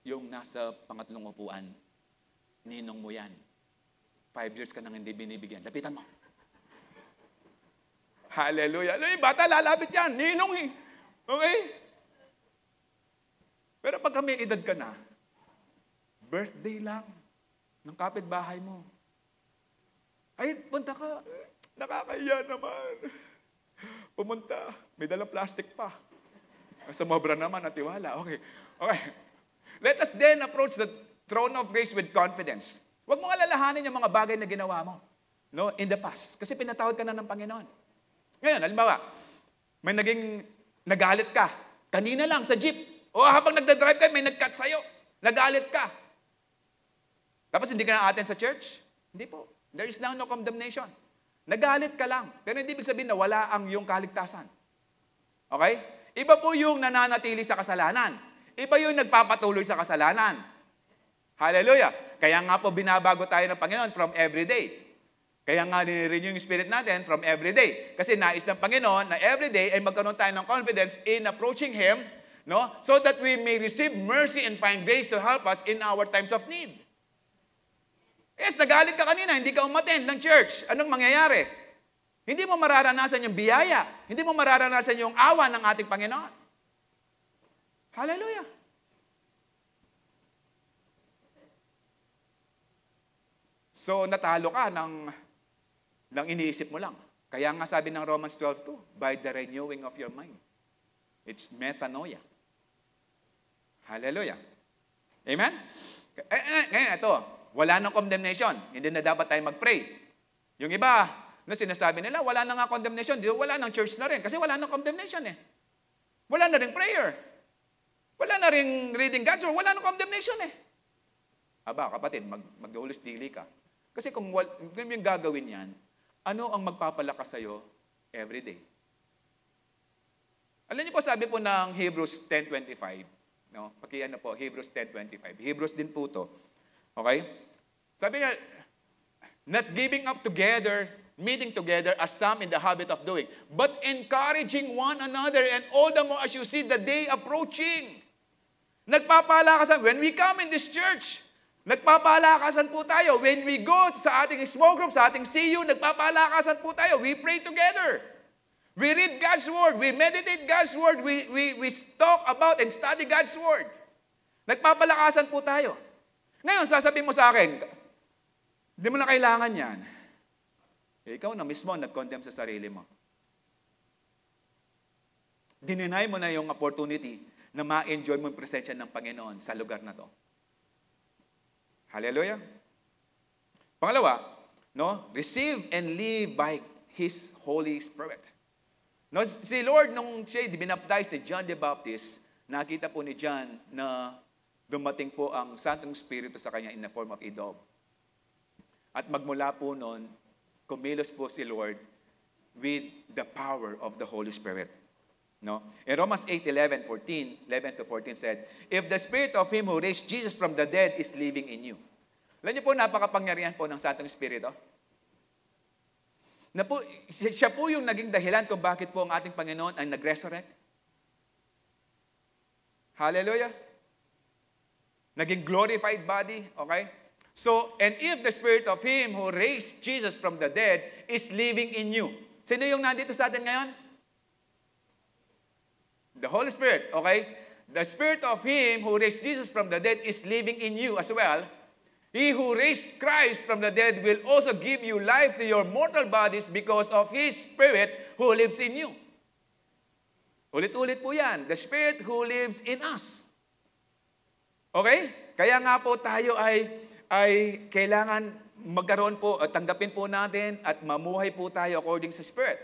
Yung nasa pangatlong upuan, ninong mo yan. 5 years ka nang hindi binibigyan. Lapitan mo. Hallelujah. Yung bata, lalapit yan. Ninong eh. Okay? Pero pag may edad ka na, birthday lang ng kapitbahay mo. Ay, punta ka. Nakakahiya naman. Pumunta. May dalang plastic pa. Sumobra naman at tiwala. Okay. Okay. Let us then approach the throne of grace with confidence. Huwag mong alalahanin yung mga bagay na ginawa mo. No, in the past. Kasi pinatawad ka na ng Panginoon. Ngayon, halimbawa, may nagalit ka. Kanina lang sa jeep. O habang nagdadrive ka, may nag-cut sa'yo. Nagalit ka. Tapos hindi ka na attend sa church? Hindi po. There is now no condemnation. Nagalit ka lang. Pero hindi ibig sabihin na wala ang iyong kaligtasan. Okay? Iba po yung nananatili sa kasalanan. Iba yung nagpapatuloy sa kasalanan. Hallelujah. Kaya nga po binabago tayo ng Panginoon from every day. Kaya nga nirenew yung spirit natin from every day. Kasi nais ng Panginoon na every day ay magkaroon tayo ng confidence in approaching Him, no? So that we may receive mercy and find grace to help us in our times of need. Yes, nagalit ka kanina, hindi ka umattend ng church. Anong mangyayari? Hindi mo mararanasan yung biyaya. Hindi mo mararanasan yung awa ng ating Panginoon. Hallelujah. So, natalo ka ng iniisip mo lang. Kaya nga sabi ng Romans 12:2, by the renewing of your mind. It's metanoia. Hallelujah. Amen? Ngayon, ito. Wala nang condemnation. Hindi na dapat tayo mag-pray. Yung iba na sinasabi nila, wala na nga condemnation. Wala nang church na rin. Kasi wala nang condemnation eh. Wala na rin prayer. Wala na rin reading God's word. Wala nang condemnation eh. Aba, kapatid, mag-ulis dili ka. Kasi kung yung gagawin yan, ano ang magpapalakas sa'yo every day? Alam niyo po, sabi po ng Hebrews 10:25, no? Pakiano po, Hebrews 10:25. Hebrews din po to. Okay? Sabi niya, not giving up together, meeting together as some in the habit of doing, but encouraging one another, and all the more as you see the day approaching. Nagpapalakasan. When we come in this church, nagpapalakasan po tayo. When we go sa ating small group, sa ating CU, nagpapalakasan po tayo. We pray together. We read God's Word. We meditate God's Word. We talk about and study God's Word. Nagpapalakasan po tayo. Ngayon, sasabihin mo sa akin, hindi mo na kailangan yan. Ikaw na mismo nag-condemn sa sarili mo. Dininay mo na yung opportunity na ma-enjoy mo yung presensya ng Panginoon sa lugar na to. Hallelujah. Pangalawa, no? Receive and live by His Holy Spirit. No, si Lord, nung siya binaptize ni John the Baptist, nakita po ni John na dumating po ang Santong Espiritu sa kanya in the form of a dove. At magmula po noon, kumilos po si Lord with the power of the Holy Spirit. No? In Romans 8:11 to 14 said, if the Spirit of Him who raised Jesus from the dead is living in you. Alam niyo po, napakapangyarihan po ng Santong Espiritu. Na po, siya po yung naging dahilan kung bakit po ang ating Panginoon ay nag-resurrect. Hallelujah. Naging glorified body, okay? So, and if the Spirit of Him who raised Jesus from the dead is living in you. Sino yung nandito sa atin ngayon? The Holy Spirit, okay? The Spirit of Him who raised Jesus from the dead is living in you as well. He who raised Christ from the dead will also give you life to your mortal bodies because of His Spirit who lives in you. Ulit-ulit po yan. The Spirit who lives in us. Okay? Kaya nga po tayo ay kailangan magkaroon po, tanggapin po natin at mamuhay po tayo according sa Spirit.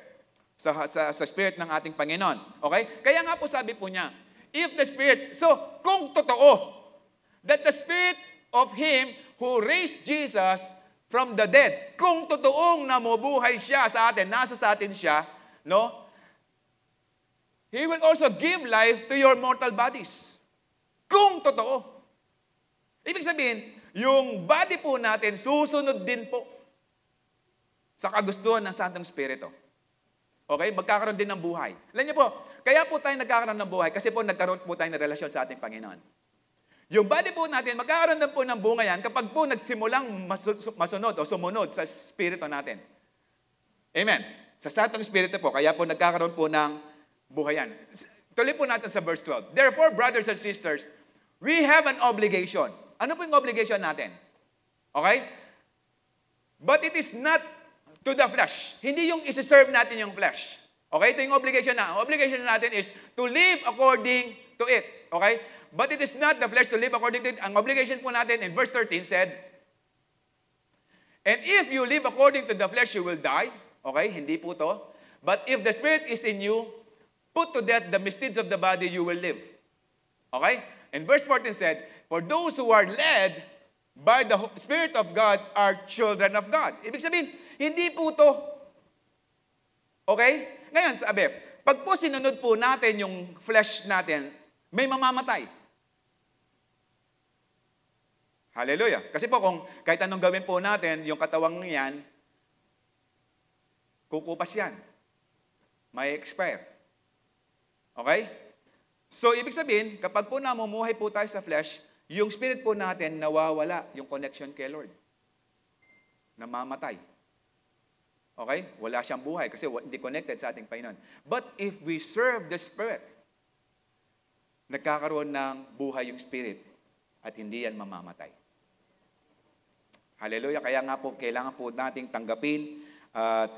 Sa Spirit ng ating Panginoon. Okay? Kaya nga po sabi po niya, if the Spirit, so kung totoo, that the Spirit of Him who raised Jesus from the dead, kung totoong namubuhay siya sa atin, nasa sa atin siya, no? He will also give life to your mortal bodies. Kung totoo. Ibig sabihin, yung body po natin, susunod din po sa kagustuhan ng Santong Espiritu. Okay? Magkakaroon din ng buhay. Alam niyo po, kaya po tayo nagkakaroon ng buhay kasi po nagkaroon po tayo ng relasyon sa ating Panginoon. Yung body po natin, magkakaroon din po ng bunga yan kapag po nagsimulang masunod o sumunod sa Espiritu natin. Amen. Sa Santong Espiritu po, kaya po nagkakaroon po ng buhay yan. Tuloy po natin sa verse 12. Therefore, brothers and sisters, we have an obligation. Ano po yung obligation natin? Okay? But it is not to the flesh. Hindi yung isi-serve natin yung flesh. Okay? Ito yung obligation na. Ang obligation natin is to live according to it. Okay? But it is not the flesh to live according to it. Ang obligation po natin in verse 13 said, and if you live according to the flesh, you will die. Okay? Hindi po to. But if the Spirit is in you, put to death the misdeeds of the body, you will live. Okay? And verse 14 said, for those who are led by the Spirit of God are children of God. Ibig sabihin, hindi po to. Okay? Ngayon, sabi, pag po sinunod po natin yung flesh natin, may mamamatay. Hallelujah. Kasi po kung kahit anong gawin po natin, yung katawang yan, kukupas yan. May expire. Okay? So, ibig sabihin, kapag po namumuhay po tayo sa flesh, yung spirit po natin nawawala yung connection kay Lord. Namamatay. Okay? Wala siyang buhay kasi hindi connected sa ating Panginoon. But if we serve the Spirit, nagkakaroon ng buhay yung spirit at hindi yan mamamatay. Hallelujah. Kaya nga po, kailangan po nating tanggapin at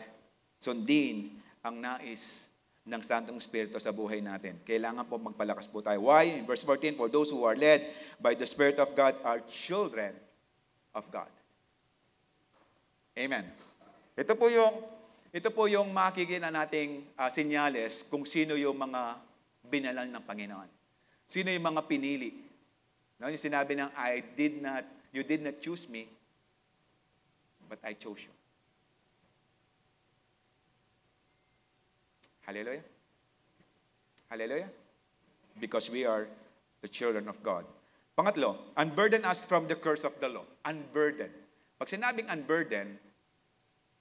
sundin ang nais ng Santong Espiritu sa buhay natin. Kailangan po magpalakas po tayo. Why? In verse 14, for those who are led by the Spirit of God are children of God. Amen. Ito po yung makikita nating senyales kung sino yung mga binalal ng Panginoon. Sino yung mga pinili. No, yung sinabi ng, you did not choose me, but I chose you. Hallelujah. Hallelujah. Because we are the children of God. Pangatlo, unburden us from the curse of the law. Unburden. Pag sinabing unburden,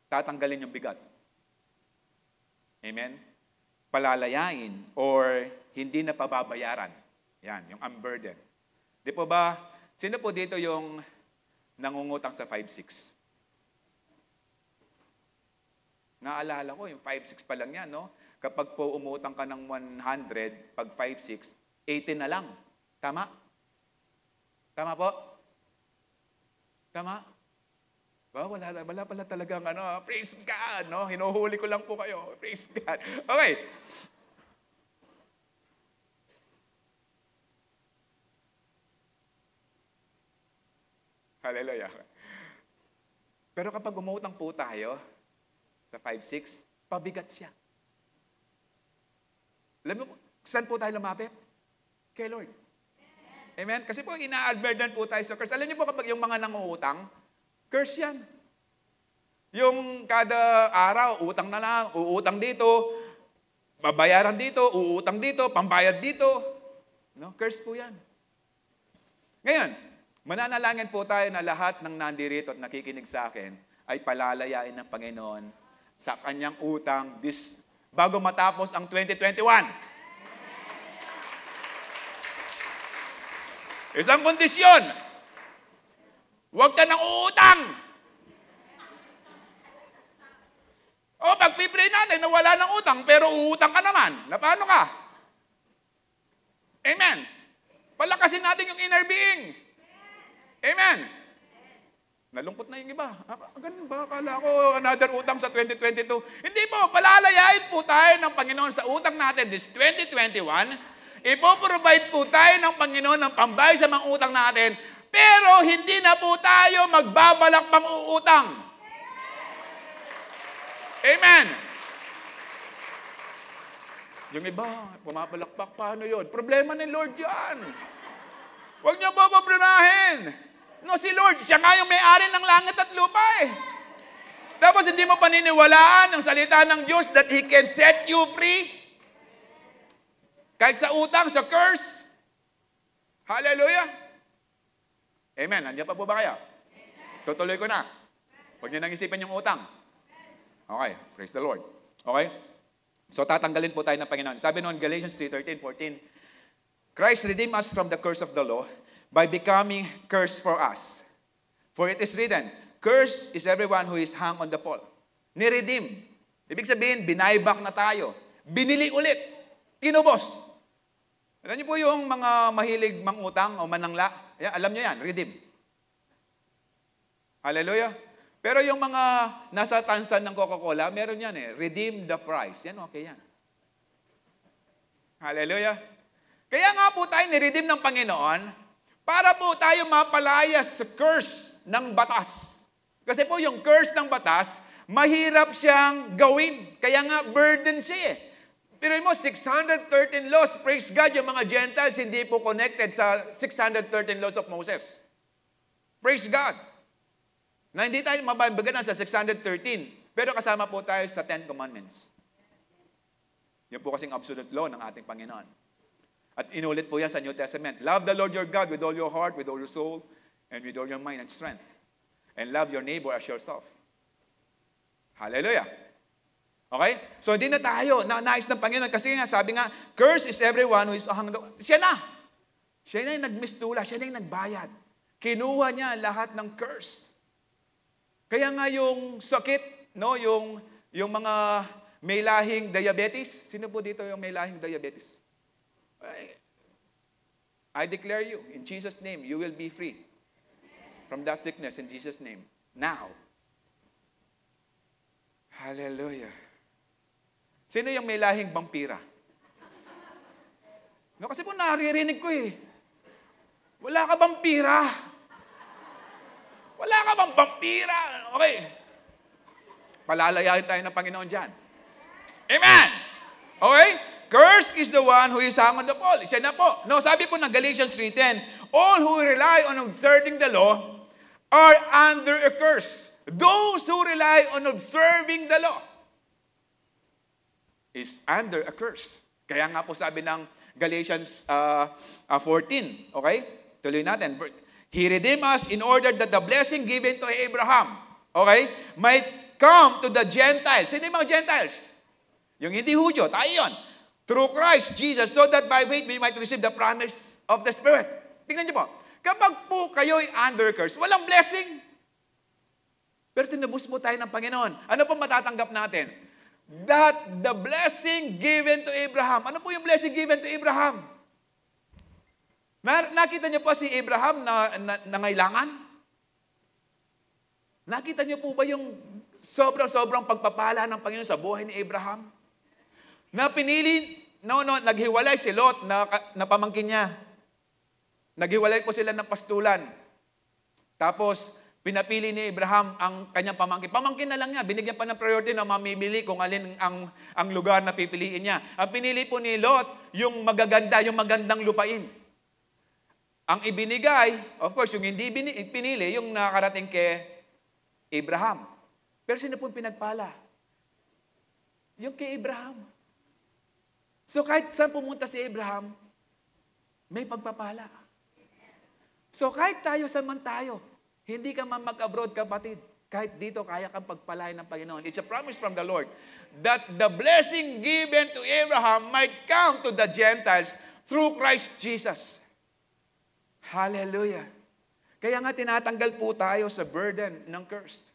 tatanggalin yung bigat. Amen? Palalayain or hindi na pababayaran. Yan, yung unburden. Di po ba, sino po dito yung nangungutang sa 5-6? Naalala ko, yung 5-6 pa lang yan, no? Kapag po umutang ka ng 100, pag 5-6, 80 na lang. Tama? Tama po? Tama? Ba, wala pala talagang praise God, no? Hinuhuli ko lang po kayo. Praise God. Okay. Hallelujah. Pero kapag umutang po tayo sa 5-6, pabigat siya. Alam mo, saan po tayo lumapit? Kay Lord. Amen? Kasi po, ina-adverden po tayo sa curse. Alam niyo po kapag yung mga nanguutang, curse yan. Yung kada araw, utang na lang, uutang dito, babayaran dito, uutang dito, pambayad dito. No? Curse po yan. Ngayon, mananalangin po tayo na lahat ng nandirito at nakikinig sa akin ay palalayain ng Panginoon sa kanyang utang bago matapos ang 2021. Isang kondisyon, huwag ka nang uutang. O, pag-pipray natin na wala ng utang, pero uutang ka naman. Na paano ka? Amen. Palakasin natin yung inner being. Amen. Nalungkot na yung iba. Ganun ba? Akala ko another utang sa 2022. Hindi po, palalayain po tayo ng Panginoon sa utang natin this 2021. Ipoprovide po tayo ng Panginoon ng pambayad sa mga utang natin, pero hindi na po tayo magbabalak pang uutang. Amen. Yung iba, pumapalakpak, paano yun? Problema ni Lord yan. Huwag niyo po problemahin. No, si Lord, siya nga yung may-ari ng langit at lupa eh. Tapos hindi mo paniniwalaan ang salita ng Diyos that He can set you free? Kahit sa utang, sa curse. Hallelujah. Amen. Nandiyan pa po ba kayo? Tutuloy ko na. Huwag niyo nang isipin yung utang. Okay. Praise the Lord. Okay? So, tatanggalin po tayo ng Panginoon. Sabi noon, Galatians 3:13-14, Christ redeemed us from the curse of the law by becoming curse for us. For it is written, curse is everyone who is hung on the pole. Ni-redeem. Ibig sabihin, binayback na tayo. Binili ulit. Tinubos. Alam niyo po yung mga mahilig mangutang o manangla? Yan, alam niyo yan, redeem. Hallelujah. Pero yung mga nasa tansan ng Coca-Cola, meron yan eh. Redeem the price. Yan, okay yan. Hallelujah. Kaya nga po tayo ni-redeem ng Panginoon para po tayo mapalayas sa curse ng batas. Kasi po yung curse ng batas, mahirap siyang gawin. Kaya nga burden siya eh. Pero mo, 613 laws, praise God, yung mga Gentiles hindi po connected sa 613 laws of Moses. Praise God. Na hindi tayo mababaganan sa 613, pero kasama po tayo sa 10 Commandments. Yan po kasing absolute law ng ating Panginoon. At inulit po yan sa New Testament. Love the Lord your God with all your heart, with all your soul, and with all your mind and strength. And love your neighbor as yourself. Hallelujah. Okay? So hindi na tayo nais ng Panginoon kasi nga sabi nga, curse is everyone who is hung. Siya na. Siya na yung nagmistula, siya na yung nagbayad. Kinuha niya lahat ng curse. Kaya nga yung sakit, no, yung mga may lahing diabetes. Sino po dito yung may lahing diabetes? I declare you, in Jesus' name, you will be free from that sickness in Jesus' name. Now. Hallelujah. Sino yung may lahing vampira? No, kasi po naririnig ko eh. Wala ka vampira. Wala ka bang vampira? Okay. Palalayain tayo ng Panginoon dyan. Amen! Okay? Curse is the one who is hung on the pole. Siya na po. No, sabi po ng Galatians 3:10, all who rely on observing the law are under a curse. Those who rely on observing the law is under a curse. Kaya nga po sabi ng Galatians 14, okay? Tuloy natin. He redeemed us in order that the blessing given to Abraham, okay, might come to the Gentiles. Sino yung mga Gentiles? Yung hindi Hudyo, tayo yun. Through Christ Jesus, so that by faith we might receive the promise of the Spirit. Tingnan niyo po, kapag po kayo'y under curse, walang blessing. Pero tinubos po tayo ng Panginoon. Ano po matatanggap natin? That the blessing given to Abraham. Ano po yung blessing given to Abraham? Nakita niyo po si Abraham na nangailangan? Nakita niyo po ba yung sobrang pagpapala ng Panginoon sa buhay ni Abraham? Na pinili, naghiwalay si Lot na pamangkin niya. Naghiwalay po sila ng pastulan. Tapos, Pinapili ni Abraham ang kanyang pamangkin. Pamangkin na lang niya. Binigyan pa ng priority na mamimili kung alin ang lugar na pipiliin niya. Ang pinili po ni Lot, yung magaganda, yung magandang lupain. Ang ibinigay, of course, yung hindi pinili, yung nakarating kay Abraham. Pero sino pong pinagpala? Yung kay Abraham. So kahit saan pumunta si Abraham, may pagpapala. So kahit tayo saan man tayo, hindi ka man mag-abroad, kapatid. Kahit dito, kaya kang pagpalain ng Panginoon. It's a promise from the Lord that the blessing given to Abraham might come to the Gentiles through Christ Jesus. Hallelujah. Kaya nga tinatanggal po tayo sa burden ng cursed.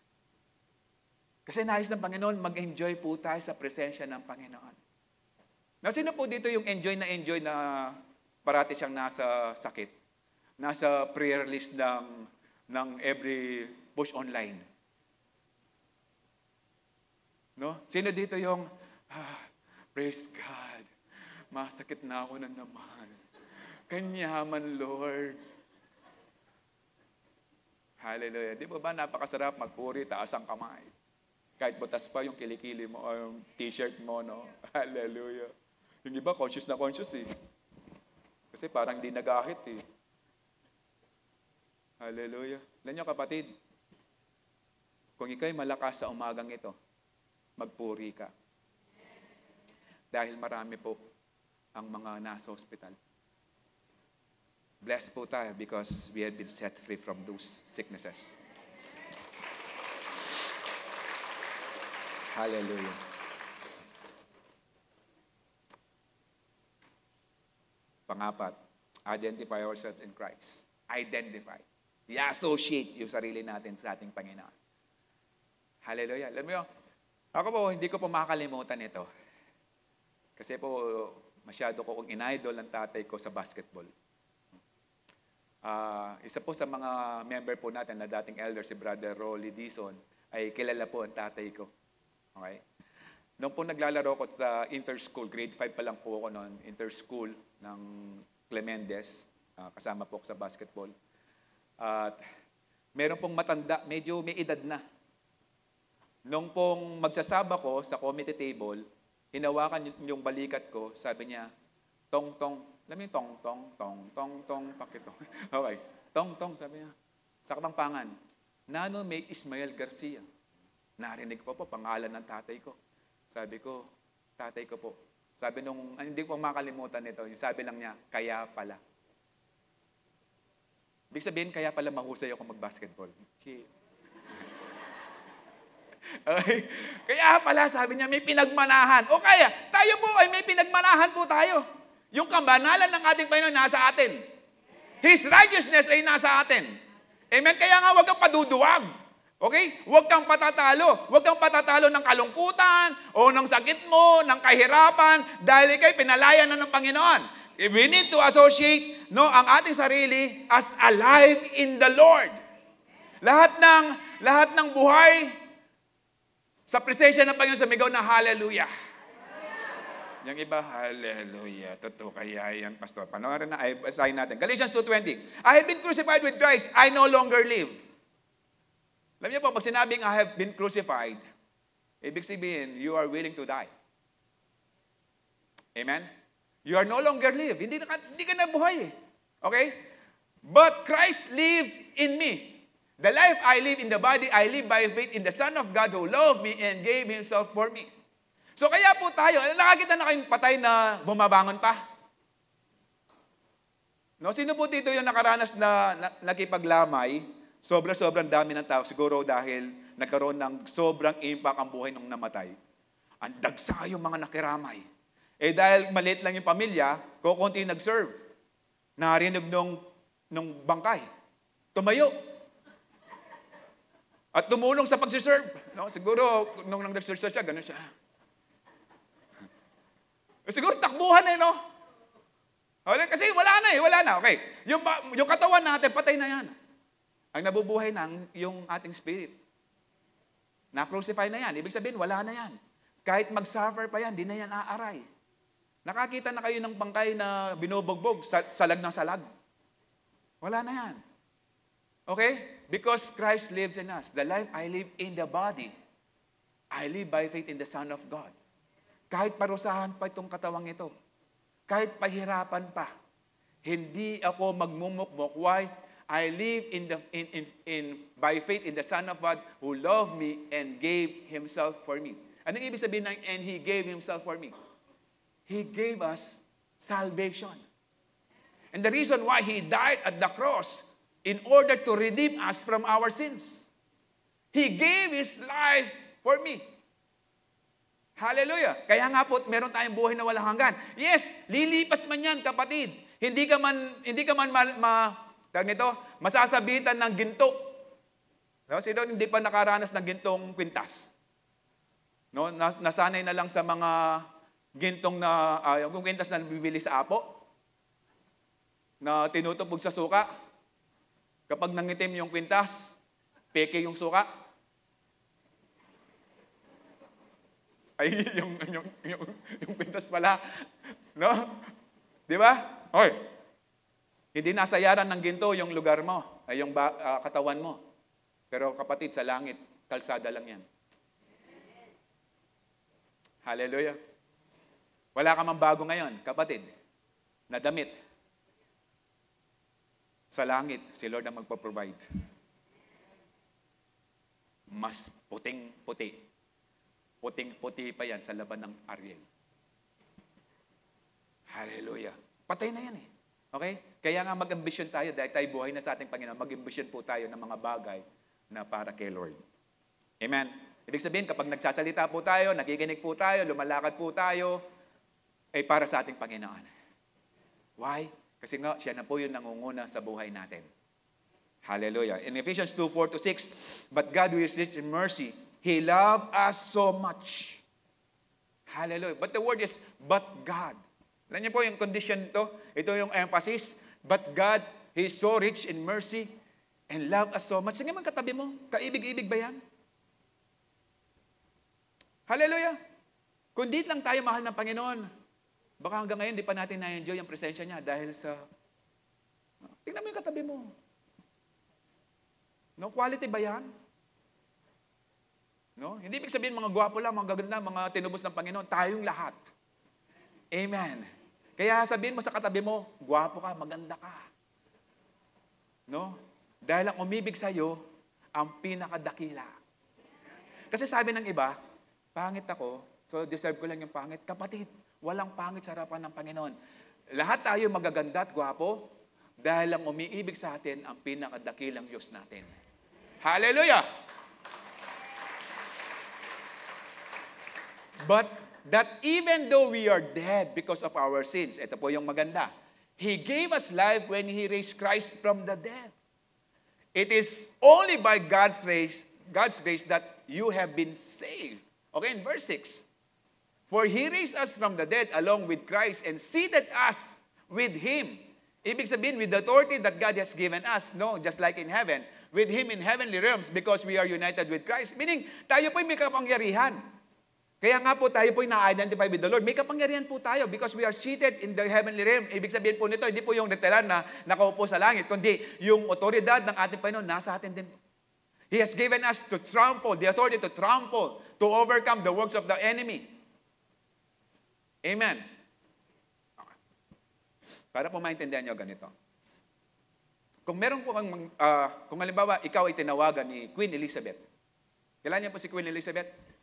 Kasi nais ng Panginoon, mag-enjoy po tayo sa presensya ng Panginoon. Now, sino po dito yung enjoy na parati siyang nasa sakit? Nasa prayer list ng every push online. No? Sino dito yung, praise God, masakit na ako na naman. Kanyaman, Lord. Hallelujah. Di ba napakasarap magpuri, taas ang kamay. Kahit butas pa yung kilikili mo o yung t-shirt mo, no? Hallelujah. Yung iba, conscious na conscious eh. Kasi parang di nagahit eh. Hallelujah. Alam niyo kapatid, kung ikaw'y malakas sa umagang ito, magpuri ka. Dahil marami po ang mga nasa hospital. Blessed po tayo because we have been set free from those sicknesses. Hallelujah. Pangapat, identify ourselves in Christ. Identify. I-associate yung sarili natin sa ating Panginoon. Hallelujah. Alam mo, ako po, hindi ko po makakalimutan ito. Kasi po, masyado ko kong in-idol ng tatay ko sa basketball. Isa po sa mga member po natin na dating elder, si Brother Rolly Dizon, ay kilala po ang tatay ko. Okay? Noong po naglalaro ko sa inter-school, grade 5 pa lang po ako noon, inter-school ng Clemendes, kasama po ako sa basketball. At meron pong matanda, medyo may edad na. Nung pong magsasaba ko sa committee table, hinawakan yung balikat ko, sabi niya, tong-tong, alam mo yung tong-tong, tong-tong, pakitong. Okay, tong-tong, sabi niya, sa Kapampangan, Nano may Ismael Garcia. Narinig po pangalan ng tatay ko. Sabi ko, tatay ko po. Sabi nung, hindi ko makalimutan nito, yung sabi lang niya, kaya pala. Ibig sabihin, kaya pala mahusay ako mag-basketball. Okay. Kaya pala, sabi niya, may pinagmanahan. O kaya, tayo po ay may pinagmanahan po tayo. Yung kabanalan ng ating Panginoon nasa atin. His righteousness ay nasa atin. Amen? Kaya nga, huwag kang paduduwag. Okay? Huwag kang patatalo. Huwag kang patatalo ng kalungkutan o ng sakit mo, ng kahirapan, dahil ikay pinalaya na ng Panginoon. We need to associate ang ating sarili as alive in the Lord. Lahat ng buhay sa presensya ng Panginoon, sumigaw na hallelujah. Yung iba, hallelujah. Totoo kaya yan, Pastor. Panoorin na, basahin natin. Galatians 2:20. I have been crucified with Christ. I no longer live. Alam niyo po, pag sinabing I have been crucified, ibig sabihin, you are willing to die. Amen? You are no longer live. Hindi ka na buhay eh. Okay? But Christ lives in me. The life I live in the body, I live by faith in the Son of God who loved me and gave Himself for me. So kaya po tayo, nakakita na kayong patay na bumabangon pa? No, sino po dito yung nakaranas na nakipaglamay? Sobrang dami ng tao. Siguro dahil nagkaroon ng sobrang impact ang buhay nung namatay. Ang dagsa yung mga nakiramay. Eh dahil maliit lang yung pamilya, kukunti nag-serve. Narinig nung bangkay. Tumayo. At tumulong sa pagsiserve. No? Siguro, nung nag-serve siya, gano'n siya. Siguro takbuhan eh, no? Kasi wala na. Okay. Yung katawan natin, patay na yan. Ang nabubuhay na yung ating spirit. Na-crucify na yan. Ibig sabihin, wala na yan. Kahit mag-suffer pa yan, di na yan aaray. Nakakita na kayo ng bangkay na binubugbog, salag ng salag. Wala na yan. Okay? Because Christ lives in us. The life I live in the body, I live by faith in the Son of God. Kahit parusahan pa itong katawang ito, kahit pahirapan pa, hindi ako magmumukmok. Why? I live by faith in the Son of God who loved me and gave Himself for me. Anong ibig sabihin ng and He gave Himself for me? He gave us salvation. And the reason why He died at the cross, in order to redeem us from our sins. He gave His life for me. Hallelujah. Kaya nga po, meron tayong buhay na walang hanggan. Yes, lilipas man yan, kapatid. Hindi ka man masasabitan ng ginto. No? Sino hindi pa nakaranas ng gintong kwintas? No? Nasanay na lang sa mga gintong na, yung kwintas na bibili sa apo, na tinutupog sa suka. Kapag nangitim yung kwintas, peke yung suka. Ay, yung kwintas pala. No? Di ba? Hoy, hindi nasayaran ng ginto yung lugar mo, ay yung katawan mo. Pero kapatid, sa langit, kalsada lang yan. Hallelujah. Wala ka mang bago ngayon, kapatid, na damit. Sa langit, si Lord ang magpo-provide. Mas puting-puti. Puting-puti pa yan sa laban ng Ariel. Hallelujah. Patay na yan eh. Okay? Kaya nga mag-ambisyon tayo dahil tayo buhay na sa ating Panginoon. Mag-ambisyon po tayo ng mga bagay na para kay Lord. Amen. Ibig sabihin, kapag nagsasalita po tayo, nakikinig po tayo, lumalakad po tayo, ay para sa ating Panginoon. Why? Kasi nga, siya na po yung nangunguna sa buhay natin. Hallelujah. In Ephesians 2:4-6, but God who is rich in mercy, He loved us so much. Hallelujah. But the word is, but God. Alam niyo po yung condition ito? Ito yung emphasis. But God, He is so rich in mercy and loved us so much. Sige man katabi mo, kaibig-ibig ba yan? Hallelujah. Kung di lang tayo mahal ng Panginoon, baka hanggang ngayon, di pa natin na-enjoy ang presensya niya dahil sa... Tingnan mo yung katabi mo. No? Quality ba yan? No? Hindi ibig sabihin mga gwapo lang, mga gaganda, mga tinubos ng Panginoon. Tayong lahat. Amen. Kaya sabihin mo sa katabi mo, gwapo ka, maganda ka. No? Dahil ang umibig sa'yo, ang pinakadakila. Kasi sabi ng iba, pangit ako, so deserve ko lang yung pangit. Kapatid, walang pangit sa harapan ng Panginoon. Lahat tayo magaganda at gwapo dahil ang umiibig sa atin ang pinakadakilang Diyos natin. Hallelujah! But that even though we are dead because of our sins, ito po yung maganda, He gave us life when He raised Christ from the dead. It is only by God's grace that you have been saved. Okay, in verse 6, for He raised us from the dead along with Christ and seated us with Him. Ibig sabihin, with the authority that God has given us, no, just like in heaven, with Him in heavenly realms because we are united with Christ. Meaning, tayo po'y may kapangyarihan. Kaya nga po tayo po'y na-identify with the Lord. May kapangyarihan po tayo because we are seated in the heavenly realm. Ibig sabihin po nito, hindi po yung literal na nakaupo sa langit, kundi yung otoridad ng ating Panginoon nasa atin din. He has given us to trample, the authority to trample, to overcome the works of the enemy. Amen. Okay. Para po maintindihan nyo ganito. Kung meron po kung halimbawa, ikaw ay tinawagan ni Queen Elizabeth. Kailan niyo po si Queen Elizabeth?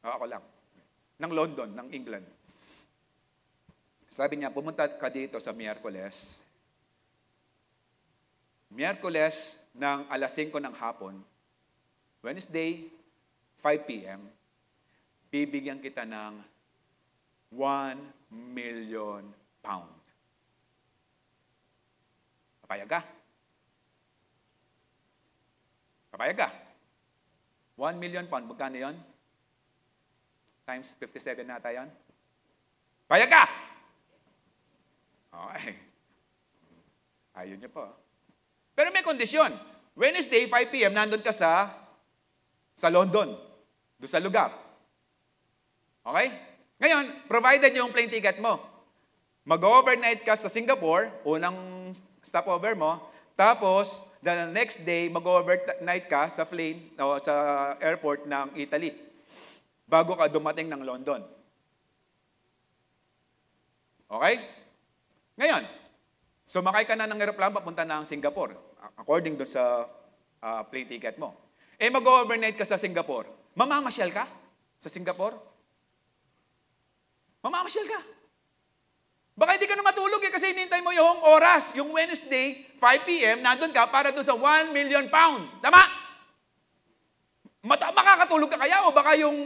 Ako lang. Ng London, ng England. Sabi niya, pumunta ka dito sa Miyerkules. Miyerkules ng alas 5 ng hapon. Wednesday, 5 p.m., bibigyan kita ng 1 million pound. Papayag ka? Papayag ka? 1 million pound, magkano yun? Times 57 nata yan. Payag ka! Okay. Ayun niyo po. Pero may kondisyon. Wednesday, 5 p.m., nandun ka sa London. Doon sa lugar. Okay? Ngayon, provided yung plane ticket mo. Mag-overnight ka sa Singapore, unang stopover mo, tapos the next day, mag-overnight ka sa plane o sa airport ng Italy bago ka dumating ng London. Okay? Ngayon, sumakay ka na ng aeroplano papunta ng Singapore according doon sa plane ticket mo. Mag-overnight ka sa Singapore. Mamamasyal ka sa Singapore? Mamamasyal ka. Baka hindi ka na matulog kasi hinintay mo yung oras, yung Wednesday, 5 p.m., nandun ka para doon sa 1 million pound. Tama? Makakatulog ka kaya o baka yung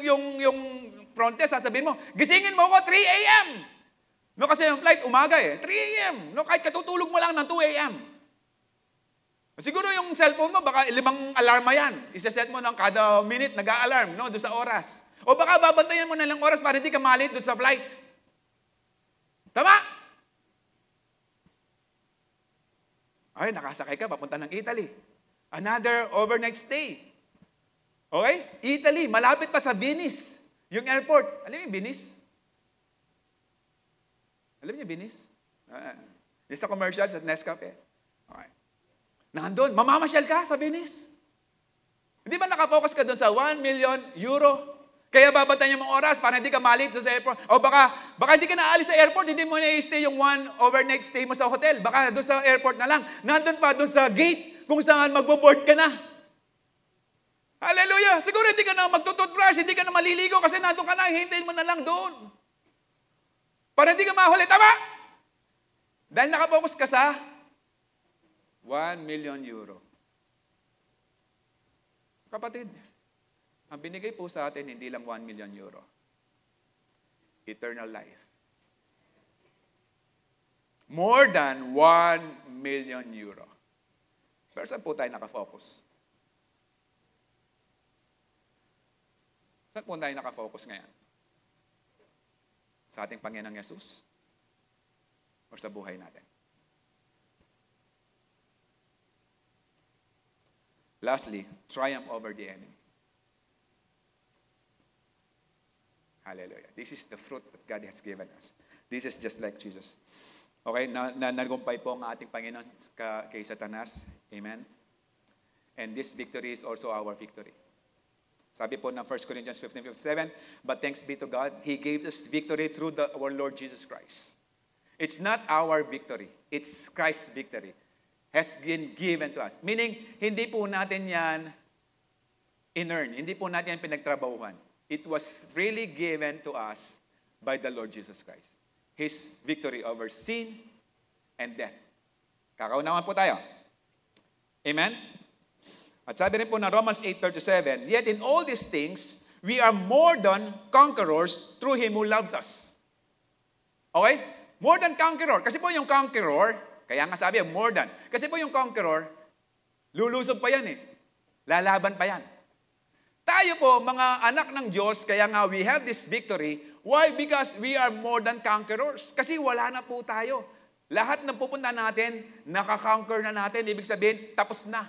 front desk sasabihin mo, gisingin mo ako 3 a.m. No, kasi yung flight umaga 3 a.m. No, kahit katutulog mo lang ng 2 a.m. Siguro yung cellphone mo, baka 5 alarma yan. Isa-set mo ng kada minute, nag-a-alarm, no, doon sa oras. O baka babantayan mo na lang oras para hindi ka malit doon sa flight. Tama? Ay, nakasakay ka, papunta ng Italy. Another overnight stay. Okay? Italy, malapit pa sa Venice. Yung airport. Alam niyo yung Venice? Alam niyo Venice? Yung sa commercial, sa Nescafe. Okay. Nandun, mamamasyal ka sa Venice. Hindi ba nakafocus ka doon sa 1 million euro? Kaya babantayan yung mga oras para hindi ka malit doon sa airport. O baka hindi ka naalis sa airport, hindi mo na-stay yung 1 overnight stay mo sa hotel. Baka doon sa airport na lang. Nandun pa doon sa gate kung saan magbo-board ka na. Hallelujah! Siguro hindi ka na magtututbrush, hindi ka na maliligo kasi nandun ka na, hintayin mo na lang doon. Para hindi ka mahuli. Tama? Dahil nakafocus ka sa 1 million euro. Kapatid, ang binigay po sa atin, hindi lang 1 million euro. Eternal life. More than 1 million euro. Pero saan po tayo nakafocus? Saan po tayo nakafocus ngayon? Sa ating Panginoong Yesus? O sa buhay natin? Lastly, triumph over the enemy. Hallelujah. This is the fruit that God has given us. This is just like Jesus. Okay, nagumpay po ang ating Panginoon kay Satanas. Amen. And this victory is also our victory. Sabi po ng 1 Corinthians 15:57, but thanks be to God, He gave us victory through our Lord Jesus Christ. It's not our victory. It's Christ's victory. Has been given to us. Meaning, hindi po natin yan in-earn. Hindi po natin yan pinagtrabahuhan. It was freely given to us by the Lord Jesus Christ. His victory over sin and death. Kakaunawan po tayo. Amen? At sabi rin po ng Romans 8:37, yet in all these things, we are more than conquerors through Him who loves us. Okay? More than conqueror. Kasi po yung conqueror, kaya nga sabi, more than. Kasi po yung conqueror, lulusob pa yan Lalaban pa yan. Tayo po, mga anak ng Diyos, kaya nga we have this victory. Why? Because we are more than conquerors. Kasi wala na po tayo. Lahat ng pupunta natin, nakakonquer na natin. Ibig sabihin, tapos na.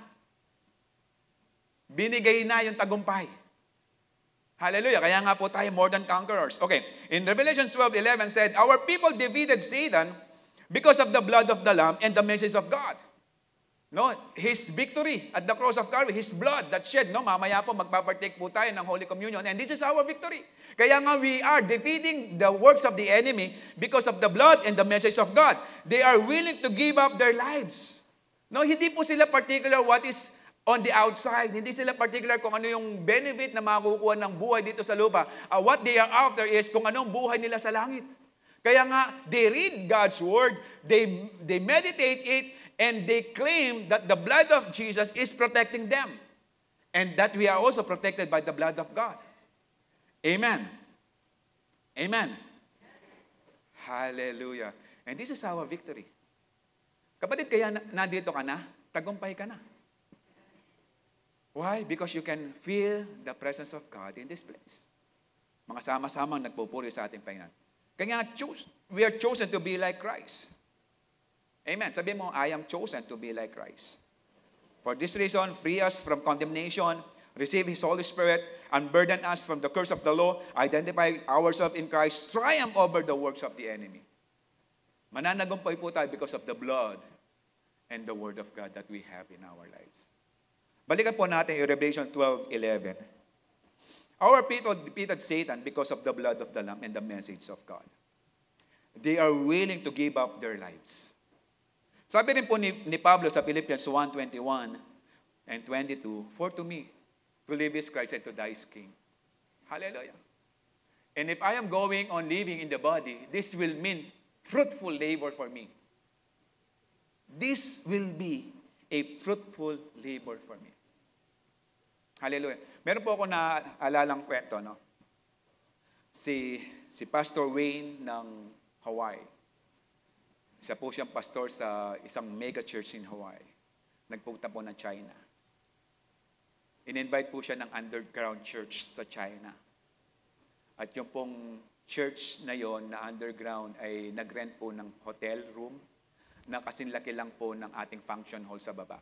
Binigay na yung tagumpay. Hallelujah. Kaya nga po tayo more than conquerors. Okay. In Revelation 12:11 said, our people defeated Satan because of the blood of the Lamb and the message of God. No, His victory at the cross of Calvary, His blood that shed, no, mamaya po magpapartake po tayo ng Holy Communion, and this is our victory. Kaya nga we are defeating the works of the enemy because of the blood and the message of God. They are willing to give up their lives. No, hindi po sila particular what is on the outside. Hindi sila particular kung ano yung benefit na makukuha ng buhay dito sa lupa. What they are after is kung anong buhay nila sa langit. Kaya nga, they read God's word, they meditate it, and they claim that the blood of Jesus is protecting them. And that we are also protected by the blood of God. Amen. Amen. Hallelujah. And this is our victory. Kapatid, kaya nandito ka na, tagumpay ka na. Why? Because you can feel the presence of God in this place. Mga sama-samang nagpupuri sa ating Panginoon. Kaya we are chosen to be like Christ. Amen. Sabi mo, I am chosen to be like Christ. For this reason, free us from condemnation, receive His Holy Spirit, unburden us from the curse of the law, identify ourselves in Christ, triumph over the works of the enemy. Mananagumpay po tayo because of the blood and the Word of God that we have in our lives. Balikan po natin yung Revelation 12:11. Our people defeated Satan because of the blood of the Lamb and the message of God. They are willing to give up their lives. Sabi rin po ni Pablo sa Philippians 1:21 and 22, "For to me, to live is Christ and to die is King." Hallelujah. And if I am going on living in the body, this will mean fruitful labor for me. This will be a fruitful labor for me. Hallelujah. Meron po ako naalalang kwento, no? Si Pastor Wayne ng Hawaii. Isa po siyang pastor sa isang mega church in Hawaii. Nagpunta po ng China. In-invite po siya ng underground church sa China. At yung pong church na yon na underground ay nag-rent po ng hotel room na kasinlaki lang po ng ating function hall sa baba.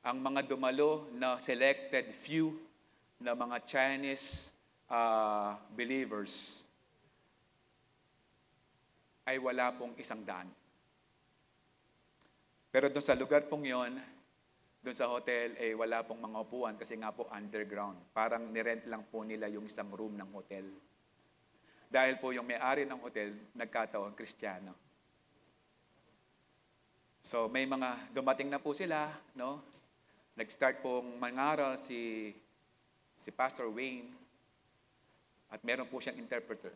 Ang mga dumalo na selected few na mga Chinese believers ay wala pong 100. Pero doon sa lugar pong yon, doon sa hotel, wala pong mga upuan kasi nga po underground. Parang nirent lang po nila yung isang room ng hotel. Dahil po yung may-ari ng hotel, nagkataon Kristiyano. So may mga dumating na po sila, no? Nag-start pong mangaral si Pastor Wayne at meron po siyang interpreter.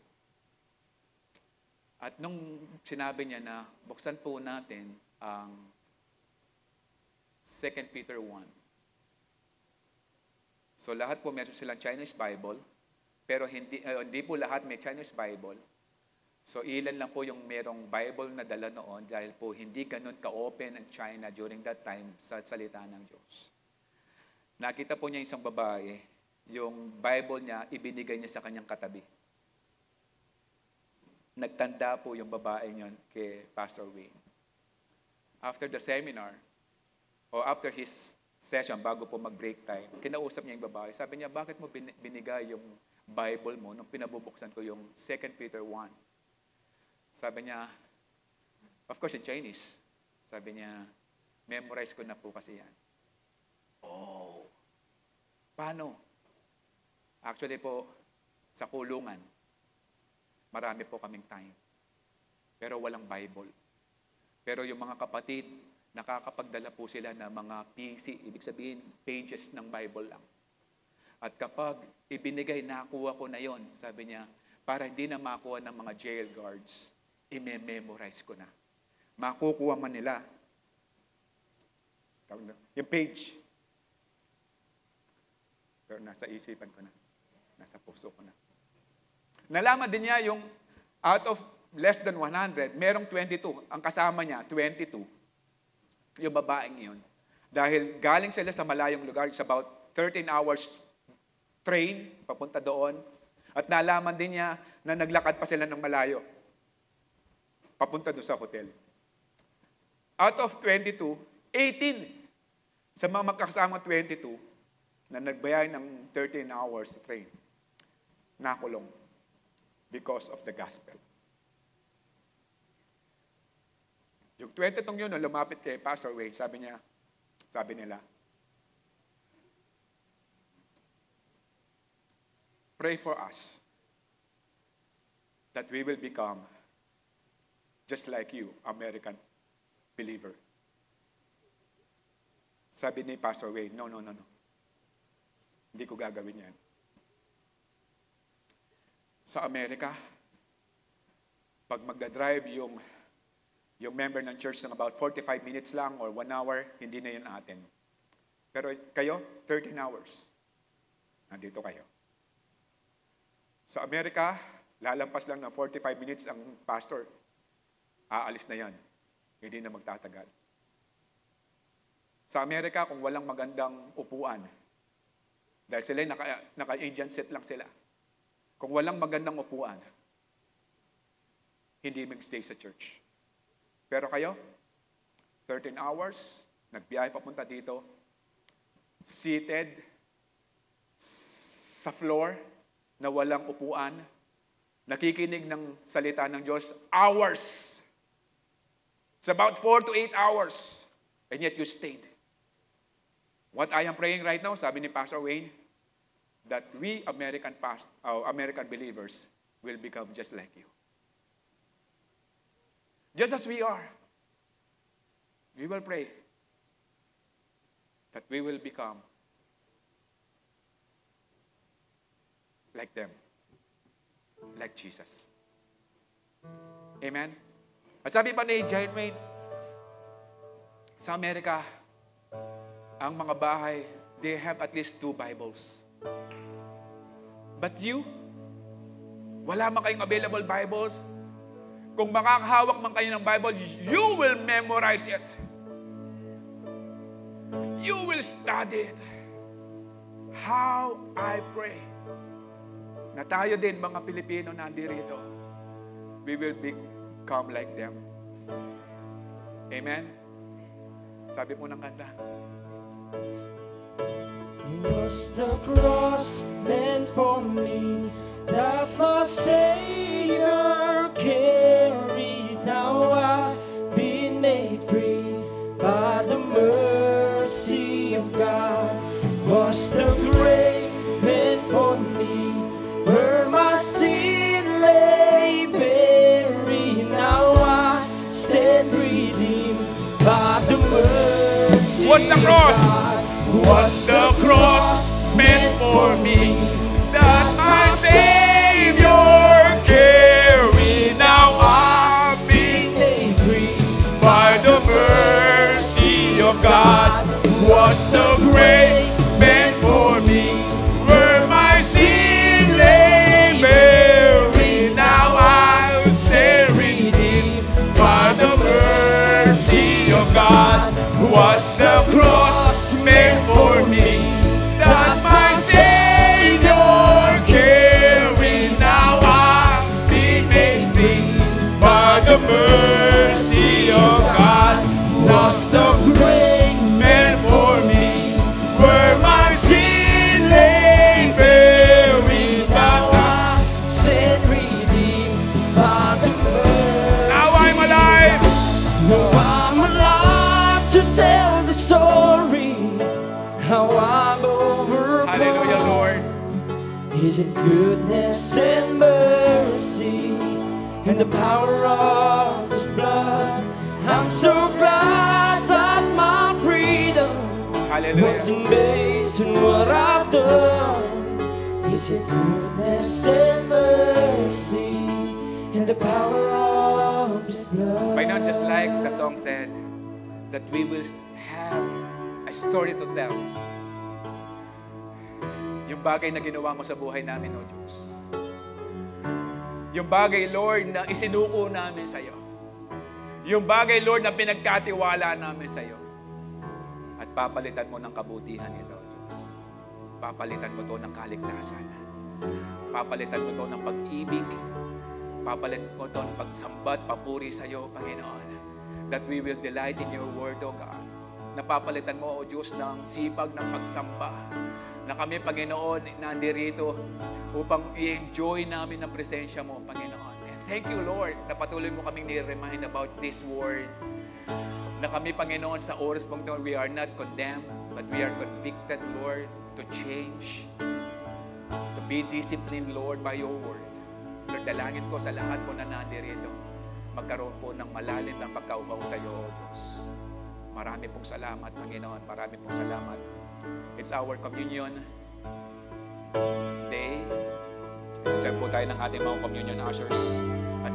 At nung sinabi niya na buksan po natin ang 2 Peter 1. So lahat po meron silang Chinese Bible, pero hindi po lahat may Chinese Bible. So ilan lang po yung merong Bible na dala noon dahil po hindi ganun ka-open ang China during that time sa salita ng Diyos. Nakita po niya isang babae, yung Bible niya, ibinigay niya sa kanyang katabi. Nagtanda po yung babae niyon kay Pastor Wayne. After the seminar, o after his session, bago po mag-break time, kinausap niya yung babae. Sabi niya, bakit mo binigay yung Bible mo nung pinabubuksan ko yung 2 Peter 1? Sabi niya, of course in Chinese. Sabi niya, memorize ko na po kasi yan. Oh, paano? Actually po, sa kulungan, marami po kaming time. Pero walang Bible. Pero yung mga kapatid, nakakapagdala po sila ng mga PC, ibig sabihin, pages ng Bible lang. At kapag ibinigay, nakuha ko na yon, sabi niya, para hindi na makuha ng mga jail guards, i-memorize ko na. Makukuha man nila. Yung page. Pero nasa isipan ko na. Nasa puso ko na. Nalaman din niya yung out of less than 100, merong 22. Ang kasama niya, 22. Yung babaeng yun. Dahil galing sila sa malayong lugar, it's about 13 hours train, papunta doon. At nalaman din niya na naglakad pa sila ng malayo. Papunta doon sa hotel. Out of 22, 18 sa mga magkakasama 22 na nagbayay ng 13 hours train, nakulong because of the gospel. Yung 22 yun, nung lumapit kay Pastor Wayne, sabi nila, pray for us that we will become just like you, American believer. Sabi ni Pastor Wayne, no. Hindi ko gagawin yan. Sa Amerika, pag magdadrive yung member ng church ng about 45 minutes lang or 1 hour, hindi na yun atin. Pero kayo, 13 hours. Nandito kayo. Sa Amerika, lalampas lang ng 45 minutes ang pastor. Aalis na yan. Hindi na magtatagal. Sa Amerika, kung walang magandang upuan, dahil sila naka-Indian set lang sila. Kung walang magandang upuan, hindi mag-stay sa church. Pero kayo, 13 hours, nagbiyahe papunta dito, seated sa floor na walang upuan, nakikinig ng salita ng Diyos, hours. It's about 4 to 8 hours. And yet you stayed. What I am praying right now, sabi ni Pastor Wayne, that we American believers will become just like you. Just as we are. We will pray that we will become like them. Like Jesus. Amen? At sabi pa ni Giant Wayne, sa Amerika, ang mga bahay, they have at least 2 Bibles. But you, wala man kayong available Bibles. Kung makakahawak man kayo ng Bible, you will memorize it. You will study it. How I pray na tayo din, mga Pilipino nandirito, we will become like them. Amen? Sabi mo ng kanta. Was the cross meant for me, that my Savior carried? Now I've been made free by the mercy of God. Was the grave meant for me, where my sin lay buried? Now I stand redeemed by the mercy Was the cross? of God. Was the cross meant for me, that my Savior carried? Now I've been Made free by the mercy of God. Was the grave meant for me, where my sin lay buried? Now I'm set redeemed by the mercy of God. Was the cross meant for me, that my Savior carried? Now I've been made free by the mercy of God. Was the grave meant for me, where my sin lay buried? Now I'm set redeemed by the mercy. Now I'm alive. Now I'm alive to tell the story how I'm overcome. Hallelujah, Lord. Is His goodness and mercy and the power of His blood. I'm so glad that my freedom Hallelujah. wasn't based on what I've done. It's His goodness and mercy and the power of His blood. By now, just like the song said, that we will have a story to tell. Yung bagay na ginawa mo sa buhay namin, O Diyos. Yung bagay, Lord, na isinuko namin sa iyo. Yung bagay, Lord, na pinagkatiwala namin sa iyo. At papalitan mo ng kabutihan ito, O Diyos. Papalitan mo to ng kaligtasan. Papalitan mo to ng pag-ibig. Papalitan mo to ng pagsamba at papuri sa iyo, Panginoon. That we will delight in your word, O God. Napapalitan mo, O Diyos, ng sipag ng pagsamba. Na kami, Panginoon, nandirito upang i-enjoy namin ang presensya mo, Panginoon. And thank you, Lord, na patuloy mo kaming ni-remind about this word. Na kami, Panginoon, sa oras pong ito, we are not condemned, but we are convicted, Lord, to change, to be disciplined, Lord, by your word. Lord, dalangin ko sa lahat po na nandirito, magkaroon po ng malalim ng pagkauhaw sa iyo, O Diyos. Marami pong salamat, Panginoon. Marami pong salamat. It's our communion day. Isa-serve po tayo ng ating mga communion ushers. At